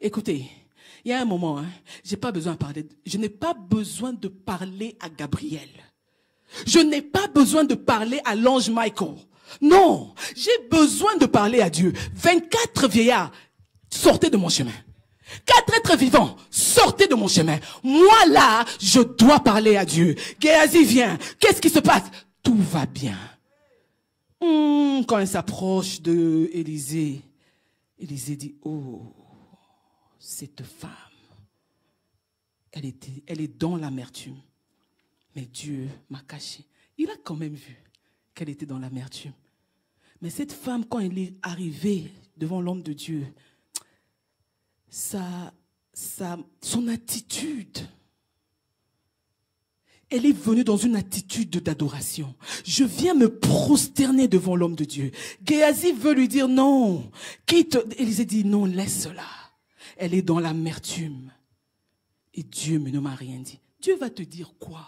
Écoutez, il y a un moment, je n'ai pas besoin de parler à Gabriel. Je n'ai pas besoin de parler à l'ange Michael. Non, j'ai besoin de parler à Dieu. 24 vieillards, sortez de mon chemin. 4 êtres vivants, sortez de mon chemin. Moi là, je dois parler à Dieu. Géasi vient. Qu'est-ce qui se passe? Tout va bien. Quand elle s'approche de Élisée, Élisée dit, oh, cette femme, elle est dans l'amertume. Mais Dieu m'a caché. Il a quand même vu qu'elle était dans l'amertume. Mais cette femme, quand elle est arrivée devant l'homme de Dieu, son attitude, elle est venue dans une attitude d'adoration. Je viens me prosterner devant l'homme de Dieu. Géasi veut lui dire non. Élisée dit non, laisse-la. Elle est dans l'amertume. Et Dieu ne m'a rien dit. Dieu va te dire quoi?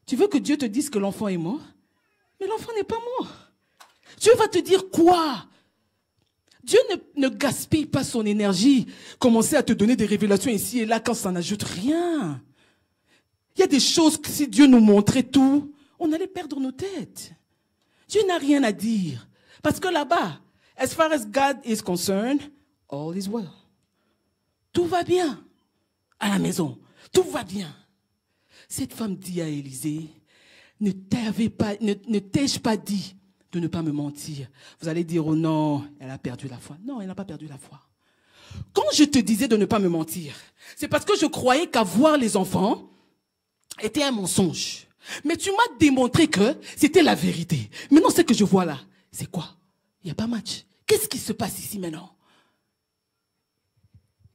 Tu veux que Dieu te dise que l'enfant est mort? Mais l'enfant n'est pas mort. Dieu va te dire quoi? Dieu ne gaspille pas son énergie. Commencer à te donner des révélations ici et là quand ça n'ajoute rien. Il y a des choses que si Dieu nous montrait tout, on allait perdre nos têtes. Dieu n'a rien à dire. Parce que là-bas, as far as God is concerned, all is well. Tout va bien à la maison. Tout va bien. Cette femme dit à Élisée, ne t'ai-je pas dit de ne pas me mentir? Vous allez dire, oh non, elle a perdu la foi. Non, elle n'a pas perdu la foi. Quand je te disais de ne pas me mentir, c'est parce que je croyais qu'avoir les enfants était un mensonge. Mais tu m'as démontré que c'était la vérité. Maintenant, ce que je vois là, c'est quoi? Il n'y a pas match. Qu'est-ce qui se passe ici maintenant?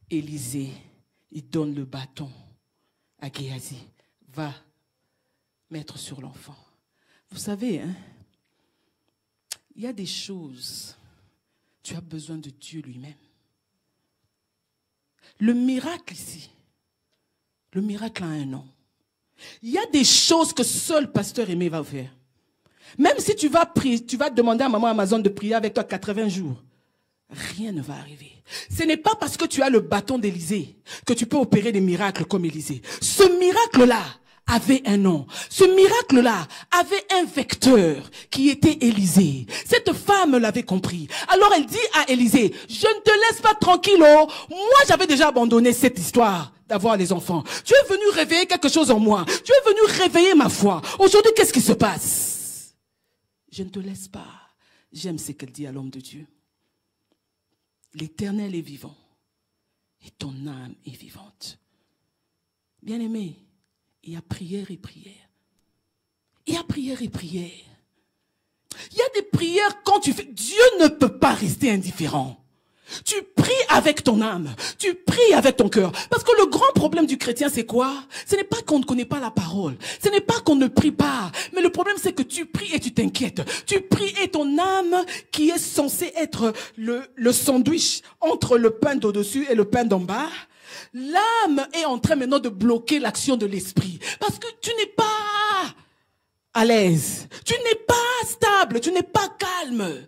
Élisée, il donne le bâton à Géasi. Va mettre sur l'enfant. Vous savez, il y a des choses, tu as besoin de Dieu lui-même. Le miracle ici, le miracle a un nom. Il y a des choses que seul pasteur Aimé va faire. Même si tu vas demander à maman Amazon de prier avec toi 80 jours, rien ne va arriver. Ce n'est pas parce que tu as le bâton d'Élisée que tu peux opérer des miracles comme Élisée. Ce miracle-là avait un nom. Ce miracle-là avait un vecteur qui était Élisée. Cette femme l'avait compris. Alors elle dit à Élisée, je ne te laisse pas tranquille. Oh. Moi, j'avais déjà abandonné cette histoire d'avoir les enfants. Tu es venu réveiller quelque chose en moi. Tu es venu réveiller ma foi. Aujourd'hui, qu'est-ce qui se passe? Je ne te laisse pas. J'aime ce qu'elle dit à l'homme de Dieu. L'Éternel est vivant et ton âme est vivante. Bien-aimé, il y a prière et prière. Il y a prière et prière. Il y a des prières quand tu fais. Dieu ne peut pas rester indifférent. Tu pries avec ton âme. Tu pries avec ton cœur. Parce que le grand problème du chrétien, c'est quoi? Ce n'est pas qu'on ne connaît pas la parole. Ce n'est pas qu'on ne prie pas. Mais le problème, c'est que tu pries et tu t'inquiètes. Tu pries et ton âme, qui est censée être le sandwich entre le pain d'au-dessus et le pain d'en bas, l'âme est en train maintenant de bloquer l'action de l'esprit. Parce que tu n'es pas à l'aise. Tu n'es pas stable. Tu n'es pas calme.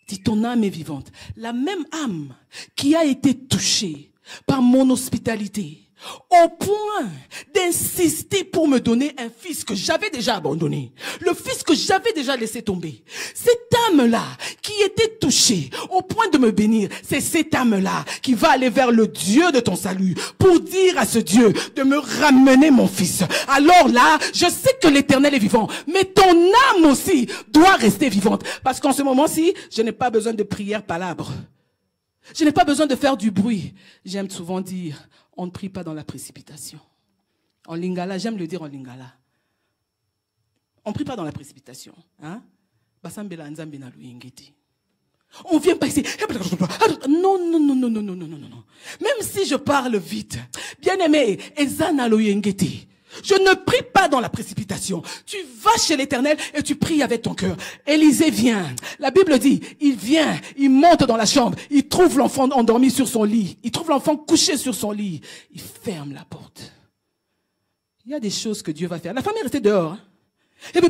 Si ton âme est vivante, la même âme qui a été touchée par mon hospitalité, au point d'insister pour me donner un fils que j'avais déjà abandonné, le fils que j'avais déjà laissé tomber. Cette âme-là qui était touchée au point de me bénir, c'est cette âme-là qui va aller vers le Dieu de ton salut pour dire à ce Dieu de me ramener mon fils. Alors là, je sais que l'Éternel est vivant, mais ton âme aussi doit rester vivante. Parce qu'en ce moment-ci, je n'ai pas besoin de prière palabre. Je n'ai pas besoin de faire du bruit. J'aime souvent dire, on ne prie pas dans la précipitation. En lingala, j'aime le dire en lingala. On ne prie pas dans la précipitation. On vient pas ici. Non, non, non, non, non, non, non, non, non. Même si je parle vite, bien-aimé, Ezana Loyengeti, je ne prie pas dans la précipitation. Tu vas chez l'Éternel et tu pries avec ton cœur. Élisée vient. La Bible dit, il vient, il monte dans la chambre, il trouve l'enfant endormi sur son lit, il trouve l'enfant couché sur son lit, il ferme la porte. Il y a des choses que Dieu va faire. La femme est restée dehors. Hein. Et puis,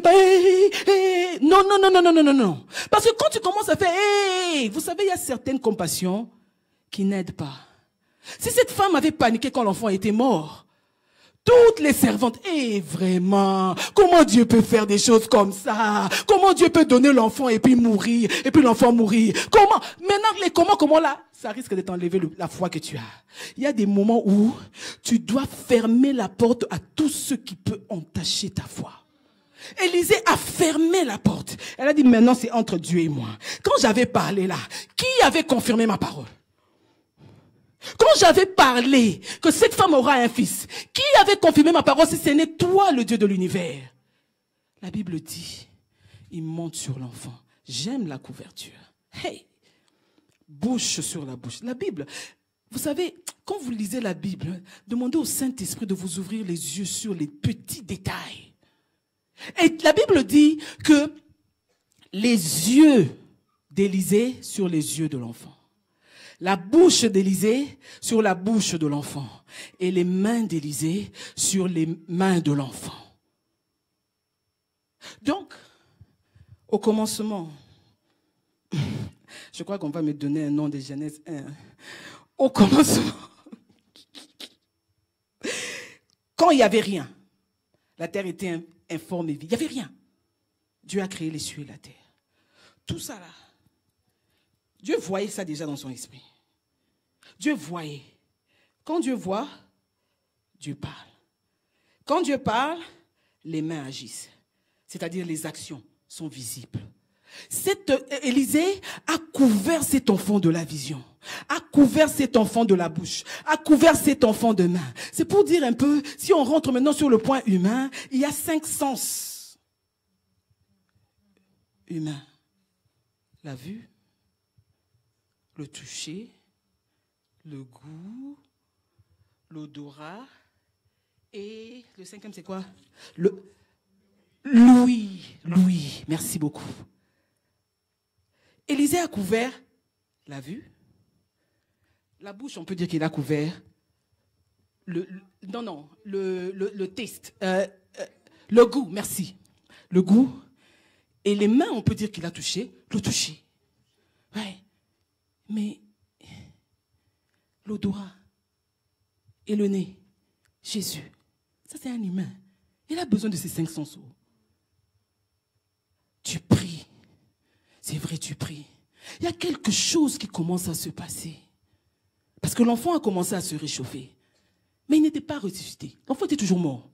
non, non, non, non, non, non, non, non. Parce que quand tu commences à faire, vous savez, il y a certaines compassions qui n'aident pas. Si cette femme avait paniqué quand l'enfant était mort, toutes les servantes, vraiment, comment Dieu peut faire des choses comme ça? Comment Dieu peut donner l'enfant et puis mourir, et puis l'enfant mourir? Comment? Maintenant, comment là? Ça risque de t'enlever la foi que tu as. Il y a des moments où tu dois fermer la porte à tout ce qui peut entacher ta foi. Élisée a fermé la porte. Elle a dit, maintenant c'est entre Dieu et moi. Quand j'avais parlé là, qui avait confirmé ma parole? Quand j'avais parlé que cette femme aura un fils, qui avait confirmé ma parole si ce n'est toi le Dieu de l'univers? La Bible dit, il monte sur l'enfant. J'aime la couverture. Hey, bouche sur la bouche. La Bible, vous savez, quand vous lisez la Bible, demandez au Saint-Esprit de vous ouvrir les yeux sur les petits détails. Et la Bible dit que les yeux d'Élisée sur les yeux de l'enfant. La bouche d'Élisée sur la bouche de l'enfant. Et les mains d'Élisée sur les mains de l'enfant. Donc, au commencement, je crois qu'on va me donner un nom de Genèse 1. Au commencement, quand il n'y avait rien, la terre était informe et vide. Il n'y avait rien. Dieu a créé les cieux et la terre. Tout ça là, Dieu voyait ça déjà dans son esprit. Dieu voyait. Quand Dieu voit, Dieu parle. Quand Dieu parle, les mains agissent. C'est-à-dire les actions sont visibles. Élisée a couvert cet enfant de la vision, a couvert cet enfant de la bouche, a couvert cet enfant de main. C'est pour dire un peu, si on rentre maintenant sur le point humain, il y a 5 sens humains. La vue, le toucher, le goût, l'odorat et le 5e c'est quoi? L'ouïe. Merci beaucoup. Élisée a couvert la vue. La bouche, on peut dire qu'il a couvert le taste. Le goût, merci. Le goût. Et les mains, on peut dire qu'il a touché le toucher. Ouais. Mais l'odorat et le nez, Jésus, ça c'est un humain. Il a besoin de ces 5 sens. Tu pries. C'est vrai, tu pries. Il y a quelque chose qui commence à se passer. Parce que l'enfant a commencé à se réchauffer. Mais il n'était pas ressuscité. L'enfant était toujours mort.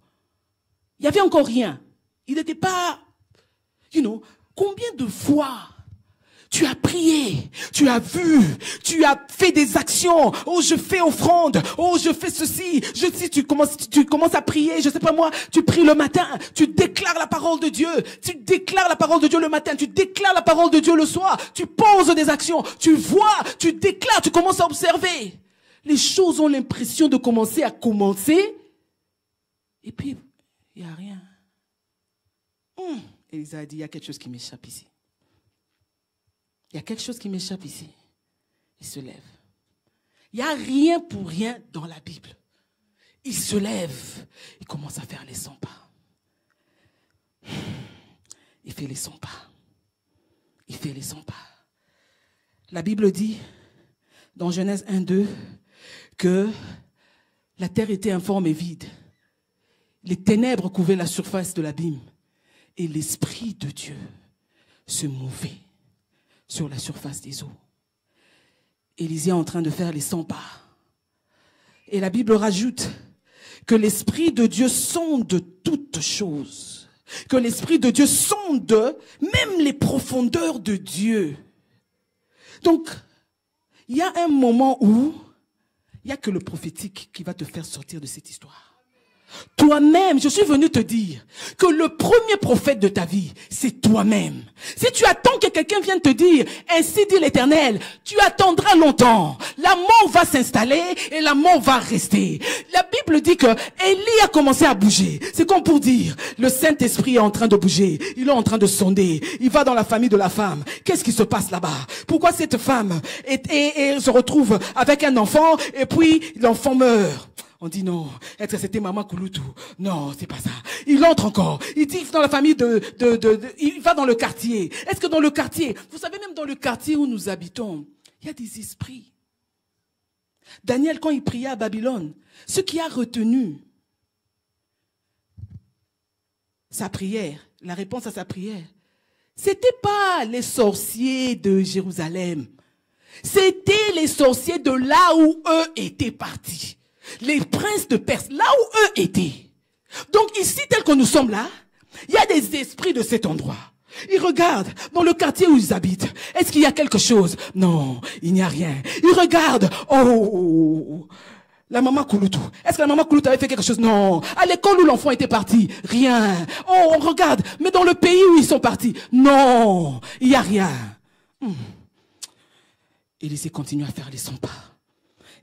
Il n'y avait encore rien. Il n'était pas... combien de fois tu as prié, tu as vu, tu as fait des actions. Oh, je fais offrande. Oh, je fais ceci. Si tu commences à prier, je sais pas moi, tu pries le matin, tu déclares la parole de Dieu. Tu déclares la parole de Dieu le matin, tu déclares la parole de Dieu le soir. Tu poses des actions, tu vois, tu déclares, tu commences à observer. Les choses ont l'impression de commencer. Et puis, il n'y a rien. Élisa a dit, il y a quelque chose qui m'échappe ici. Il y a quelque chose qui m'échappe ici. Il se lève. Il n'y a rien pour rien dans la Bible. Il se lève. Il commence à faire les 100 pas. Il fait les 100 pas. Il fait les 100 pas. La Bible dit, dans Genèse 1-2, que la terre était informe et vide. Les ténèbres couvraient la surface de l'abîme. Et l'Esprit de Dieu se mouvait sur la surface des eaux. Élisée est en train de faire les 100 pas. Et la Bible rajoute que l'Esprit de Dieu sonde toutes choses. Que l'Esprit de Dieu sonde même les profondeurs de Dieu. Donc, il y a un moment où il n'y a que le prophétique qui va te faire sortir de cette histoire. Toi-même, je suis venu te dire que le premier prophète de ta vie, c'est toi-même. Si tu attends que quelqu'un vienne te dire, ainsi dit l'Éternel, tu attendras longtemps. La mort va s'installer et la mort va rester. La Bible dit que Élie a commencé à bouger. C'est comme pour dire, le Saint-Esprit est en train de bouger. Il est en train de sonder. Il va dans la famille de la femme. Qu'est-ce qui se passe là-bas? Pourquoi cette femme se retrouve avec un enfant et puis l'enfant meurt? On dit non, est-ce que c'était Maman Kouloutou? Non, c'est pas ça. Il entre encore. Il dit dans la famille il va dans le quartier. Est-ce que dans le quartier, vous savez même dans le quartier où nous habitons, il y a des esprits. Daniel, quand il priait à Babylone, ce qui a retenu sa prière, la réponse à sa prière, c'était pas les sorciers de Jérusalem. C'était les sorciers de là où eux étaient partis. Les princes de Perse, là où eux étaient. Donc ici, tel que nous sommes là, il y a des esprits de cet endroit. Ils regardent dans le quartier où ils habitent. Est-ce qu'il y a quelque chose? Non, il n'y a rien. Ils regardent. Oh, la maman Kouloutou. Est-ce que la maman Kouloutou avait fait quelque chose? Non. À l'école où l'enfant était parti? Rien. Oh, on regarde. Mais dans le pays où ils sont partis? Non, il n'y a rien. Élisée continue à faire les 100 pas.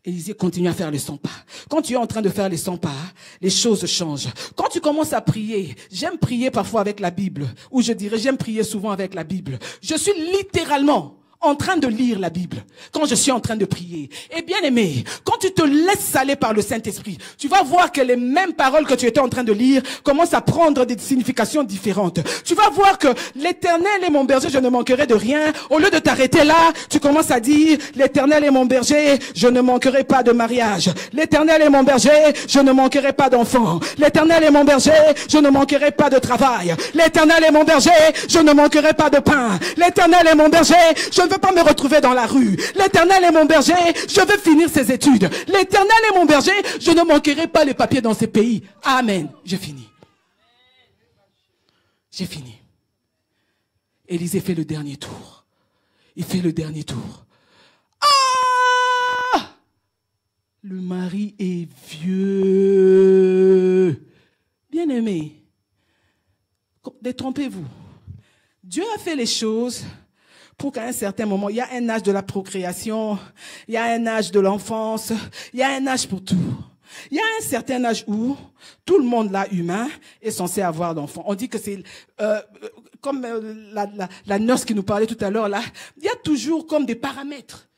Élisée continue à faire les 100 pas. Quand tu es en train de faire les 100 pas, les choses changent. Quand tu commences à prier, j'aime prier parfois avec la Bible, ou je dirais j'aime prier souvent avec la Bible. Je suis littéralement en train de lire la Bible quand je suis en train de prier. Et bien aimé, quand tu te laisses aller par le Saint-Esprit, tu vas voir que les mêmes paroles que tu étais en train de lire commencent à prendre des significations différentes. Tu vas voir que l'Éternel est mon berger, je ne manquerai de rien. Au lieu de t'arrêter là, tu commences à dire, l'Éternel est mon berger, je ne manquerai pas de mariage. L'Éternel est mon berger, je ne manquerai pas d'enfants. L'Éternel est mon berger, je ne manquerai pas de travail. L'Éternel est mon berger, je ne manquerai pas de pain. L'Éternel est mon berger, je ne veux pas me retrouver dans la rue. L'Éternel est mon berger, je veux finir ses études. L'Éternel est mon berger, je ne manquerai pas les papiers dans ces pays. Amen. J'ai fini. J'ai fini. Élisée fait le dernier tour. Il fait le dernier tour. Ah! Le mari est vieux. Bien-aimé, détrompez-vous. Dieu a fait les choses pour qu'à un certain moment, il y a un âge de la procréation, il y a un âge de l'enfance, il y a un âge pour tout. Il y a un certain âge où tout le monde là, humain, est censé avoir d'enfants. On dit que c'est comme la nurse qui nous parlait tout à l'heure là, il y a toujours comme des paramètres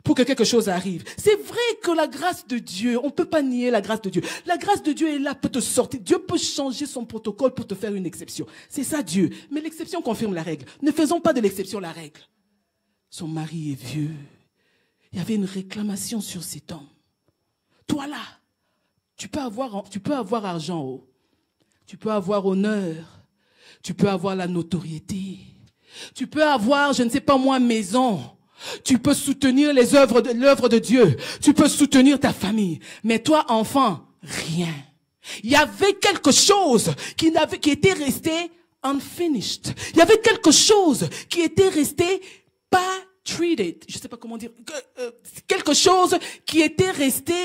pour que quelque chose arrive. C'est vrai que la grâce de Dieu, on ne peut pas nier la grâce de Dieu. La grâce de Dieu est là pour te sortir. Dieu peut changer son protocole pour te faire une exception. C'est ça Dieu. Mais l'exception confirme la règle. Ne faisons pas de l'exception la règle. Son mari est vieux. Il y avait une réclamation sur cet homme. Toi là, tu peux avoir argent, oh. Tu peux avoir honneur. Tu peux avoir la notoriété. Tu peux avoir, je ne sais pas moi, maison. Tu peux soutenir l'œuvre de Dieu. Tu peux soutenir ta famille. Mais toi, enfant, rien. Il y avait quelque chose qui était resté unfinished. Il y avait quelque chose qui était resté pas treated. Je ne sais pas comment dire. Quelque chose qui était resté,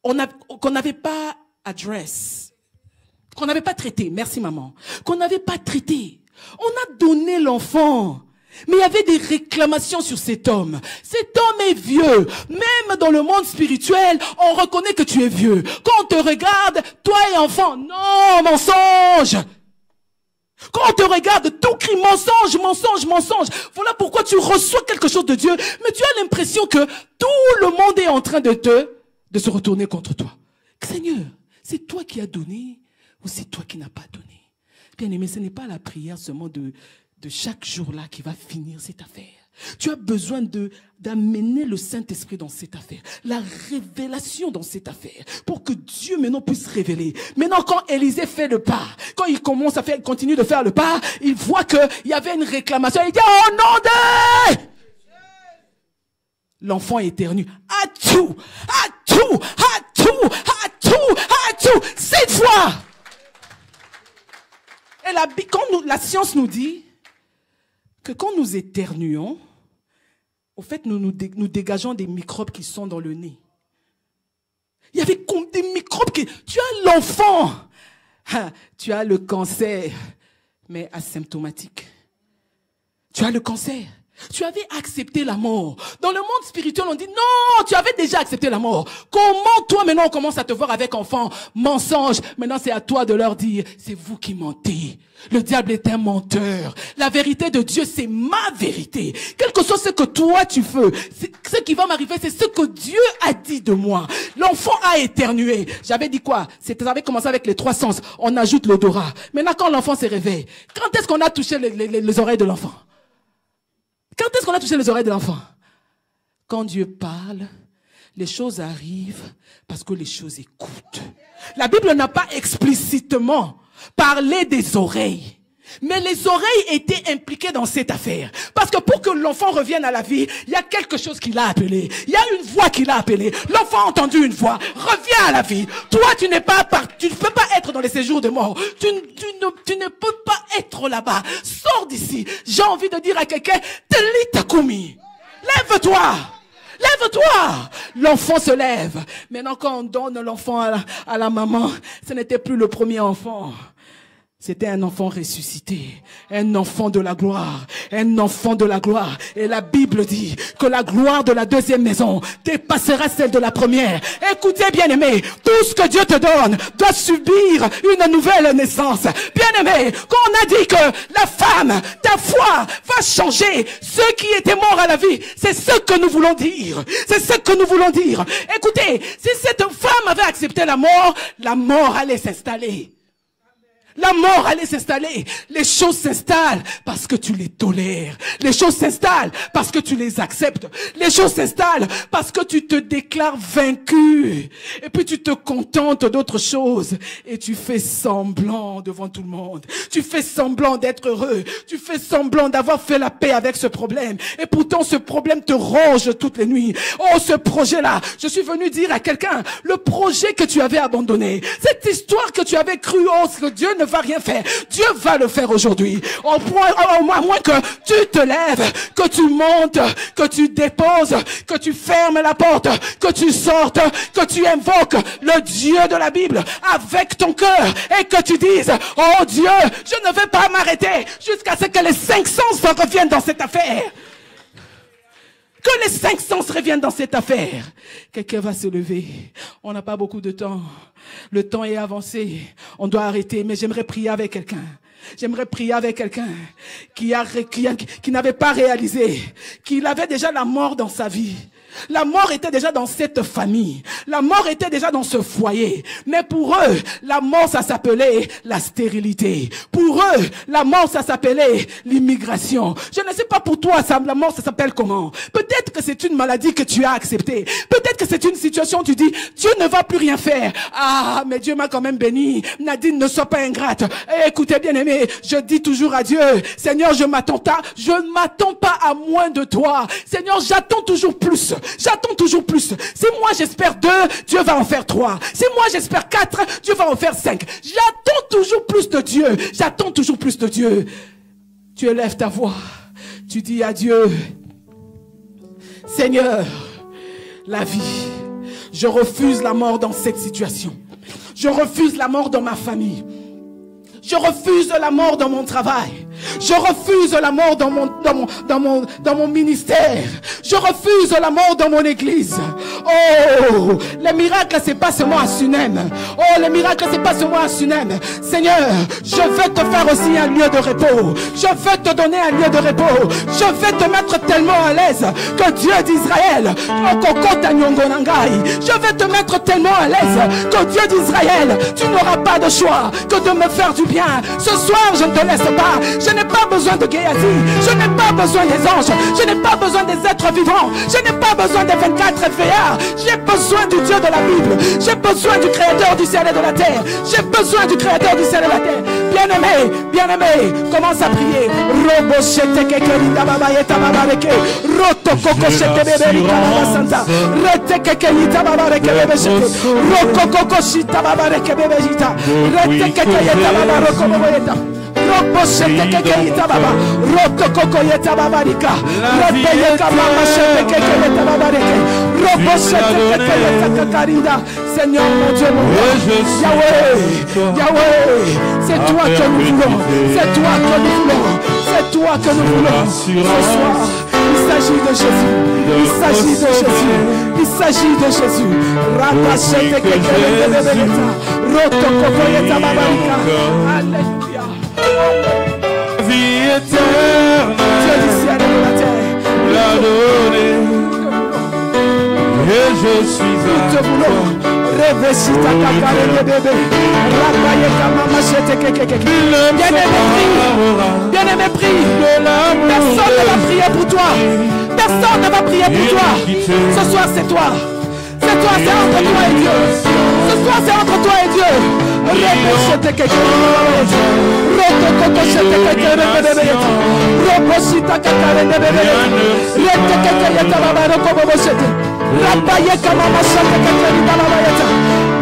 qu'on n'avait pas address. Qu'on n'avait pas traité. Merci maman. Qu'on n'avait pas traité. On a donné l'enfant. Mais il y avait des réclamations sur cet homme. Cet homme est vieux. Même dans le monde spirituel, on reconnaît que tu es vieux. Quand on te regarde, toi et enfant, non, mensonge. Quand on te regarde, tout crie mensonge, mensonge, mensonge. Voilà pourquoi tu reçois quelque chose de Dieu, mais tu as l'impression que tout le monde est en train de se retourner contre toi. Seigneur, c'est toi qui as donné ou c'est toi qui n'as pas donné? Bien aimé, ce n'est pas la prière seulement de chaque jour-là qui va finir cette affaire. Tu as besoin d'amener le Saint-Esprit dans cette affaire, la révélation dans cette affaire, pour que Dieu maintenant puisse révéler. Maintenant, quand Élisée fait le pas, quand il continue de faire le pas, il voit qu'il y avait une réclamation. Il dit, oh nom de... L'enfant éternue. Atou, atou, atou, atou, atou, 7 fois. Et la science nous dit que quand nous éternuons, au fait, nous dégageons des microbes qui sont dans le nez. Il y avait comme des microbes tu as l'enfant, tu as le cancer, mais asymptomatique. Tu as le cancer. Tu avais accepté la mort. Dans le monde spirituel, on dit non, tu avais déjà accepté la mort. Comment toi maintenant on commence à te voir avec enfant? Mensonge. Maintenant c'est à toi de leur dire, c'est vous qui mentez. Le diable est un menteur. La vérité de Dieu, c'est ma vérité. Quel que soit ce que toi tu fais, ce qui va m'arriver, c'est ce que Dieu a dit de moi. L'enfant a éternué. J'avais dit quoi? Ça avait commencé avec les 3 sens. On ajoute l'odorat. Maintenant quand l'enfant se réveille, quand est-ce qu'on a touché les oreilles de l'enfant? Quand est-ce qu'on a touché les oreilles de l'enfant? Quand Dieu parle, les choses arrivent parce que les choses écoutent. La Bible n'a pas explicitement parlé des oreilles. Mais les oreilles étaient impliquées dans cette affaire. Parce que pour que l'enfant revienne à la vie, il y a quelque chose qui l'a appelé. Il y a une voix qui l'a appelé. L'enfant a entendu une voix. Reviens à la vie. Toi, tu ne peux pas être dans les séjours de mort. Tu ne peux pas être là-bas. Sors d'ici. J'ai envie de dire à quelqu'un, Telita Kumi. Lève-toi. Lève-toi! L'enfant se lève. Maintenant, quand on donne l'enfant à la maman, ce n'était plus le premier enfant. C'était un enfant ressuscité, un enfant de la gloire, un enfant de la gloire. Et la Bible dit que la gloire de la deuxième maison dépassera celle de la première. Écoutez, bien-aimés, tout ce que Dieu te donne doit subir une nouvelle naissance. Bien-aimés, quand on a dit que la femme, ta foi va changer, ceux qui étaient morts à la vie, c'est ce que nous voulons dire. C'est ce que nous voulons dire. Écoutez, si cette femme avait accepté la mort allait s'installer. La mort allait s'installer. Les choses s'installent parce que tu les tolères. Les choses s'installent parce que tu les acceptes. Les choses s'installent parce que tu te déclares vaincu. Et puis tu te contentes d'autre chose. Et tu fais semblant devant tout le monde. Tu fais semblant d'être heureux. Tu fais semblant d'avoir fait la paix avec ce problème. Et pourtant ce problème te ronge toutes les nuits. Oh, ce projet-là. Je suis venu dire à quelqu'un, le projet que tu avais abandonné. Cette histoire que tu avais cru, oh, que Dieu ne va rien faire. Dieu va le faire aujourd'hui. Au moins que tu te lèves, que tu montes, que tu déposes, que tu fermes la porte, que tu sortes, que tu invoques le Dieu de la Bible avec ton cœur et que tu dises, oh Dieu, je ne vais pas m'arrêter jusqu'à ce que les 5 sens reviennent dans cette affaire. Que les 5 sens reviennent dans cette affaire. Quelqu'un va se lever. On n'a pas beaucoup de temps. Le temps est avancé. On doit arrêter. Mais j'aimerais prier avec quelqu'un. J'aimerais prier avec quelqu'un qui n'avait pas réalisé qu'il avait déjà la mort dans sa vie. La mort était déjà dans cette famille. La mort était déjà dans ce foyer. Mais pour eux, la mort, ça s'appelait la stérilité. Pour eux, la mort, ça s'appelait l'immigration. Je ne sais pas pour toi, la mort, ça s'appelle comment? Peut-être que c'est une maladie que tu as acceptée. Peut-être que c'est une situation où tu dis, Dieu ne va plus rien faire. Ah, mais Dieu m'a quand même béni. Nadine, ne sois pas ingrate. Et écoutez, bien aimé, je dis toujours à Dieu, Seigneur, je ne m'attends pas à moins de toi. Seigneur, j'attends toujours plus. J'attends toujours plus. Si moi j'espère 2, Dieu va en faire 3. Si moi j'espère 4, Dieu va en faire 5. J'attends toujours plus de Dieu. J'attends toujours plus de Dieu. Tu élèves ta voix. Tu dis à Dieu, Seigneur, la vie. Je refuse la mort dans cette situation. Je refuse la mort dans ma famille. Je refuse la mort dans mon travail. Je refuse la mort dans mon ministère. Je refuse la mort dans mon église. Oh, les miracles, c'est pas seulement à Sunem. Oh, les miracles, c'est pas seulement à Sunem. Seigneur, je veux te faire aussi un lieu de repos. Je veux te donner un lieu de repos. Je veux te mettre tellement à l'aise que Dieu d'Israël, je veux te mettre tellement à l'aise que Dieu d'Israël, tu n'auras pas de choix que de me faire du bien. Ce soir, je ne te laisse pas. Je n'ai pas besoin de Géasi. Je n'ai pas besoin des anges. Je n'ai pas besoin des êtres vivants. Je n'ai pas besoin des 24 veillards. J'ai besoin du Dieu de la Bible. J'ai besoin du Créateur du ciel et de la terre. J'ai besoin du Créateur du ciel et de la terre. Bien-aimé, commence à prier. Roboshete kekeita baba. Rotokokoyeta babarika. Rebeyeka mama shete kekeita babareke. Roboshete kekeita kakarinda. Seigneur mon Dieu, mon roi. Yahweh, Yahweh, c'est toi que nous voulons. C'est toi que nous voulons. C'est toi que nous voulons. Ce soir, il s'agit de Jésus. Il s'agit de Jésus. Il s'agit de Jésus. Rabashete kekeita bebeta. Rotokokoyeta babarika. Alléluia. Vie éternelle, Dieu du ciel et de la terre, l'a donné, et je suis nous te voulons. Revesita kakare de bébé. Rabaye kamama shete kekeke. Bien-aimé, prie. Bien-aimé, prie. Personne ne va prier pour toi. Personne ne va prier pour toi. Ce soir, c'est toi. C'est toi, c'est entre toi et Dieu. Ce soir, c'est entre toi et Dieu. Revesita kekeke. Rotokoko shete kekeke bébé. Robosita kakare de bébé. Rete kekeke tababa rokobo shete. Rabaye kamama shete kekeke balabayeta.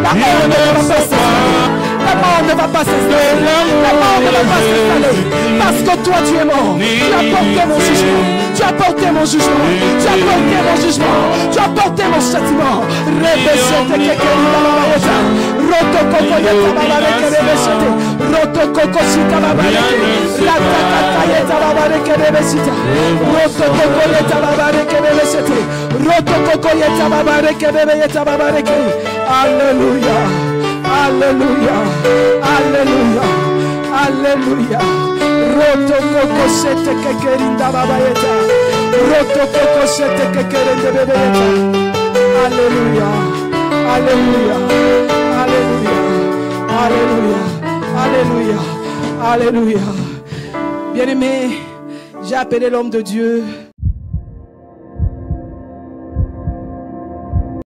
La mort ne va pas s'installer. La mort ne va pas s'installer. La mort ne va pas s'installer. Parce que toi tu es mort. Tu as porté mon jugement. Tu as porté mon jugement. Tu as porté mon jugement. Tu as porté mon châtiment. Rebeshete kekeli balabayeta. Rotokoko yeta babareke rebeshete. Rotokoko shita babareke. Ratakata yeta babareke rebeshita. Rotokoko yeta babareke rebeshete. Rotokoko yeta babareke rebeyeta babareke. Alléluia. Alléluia. Alléluia. Alléluia. Rotokoko shete kekerinda babayeta. Rotokoko shete kekerinde bebeyeta. Alléluia. Alléluia. Alléluia. Alléluia. Alléluia. Alléluia. Bien-aimé, j'ai appelé l'homme de Dieu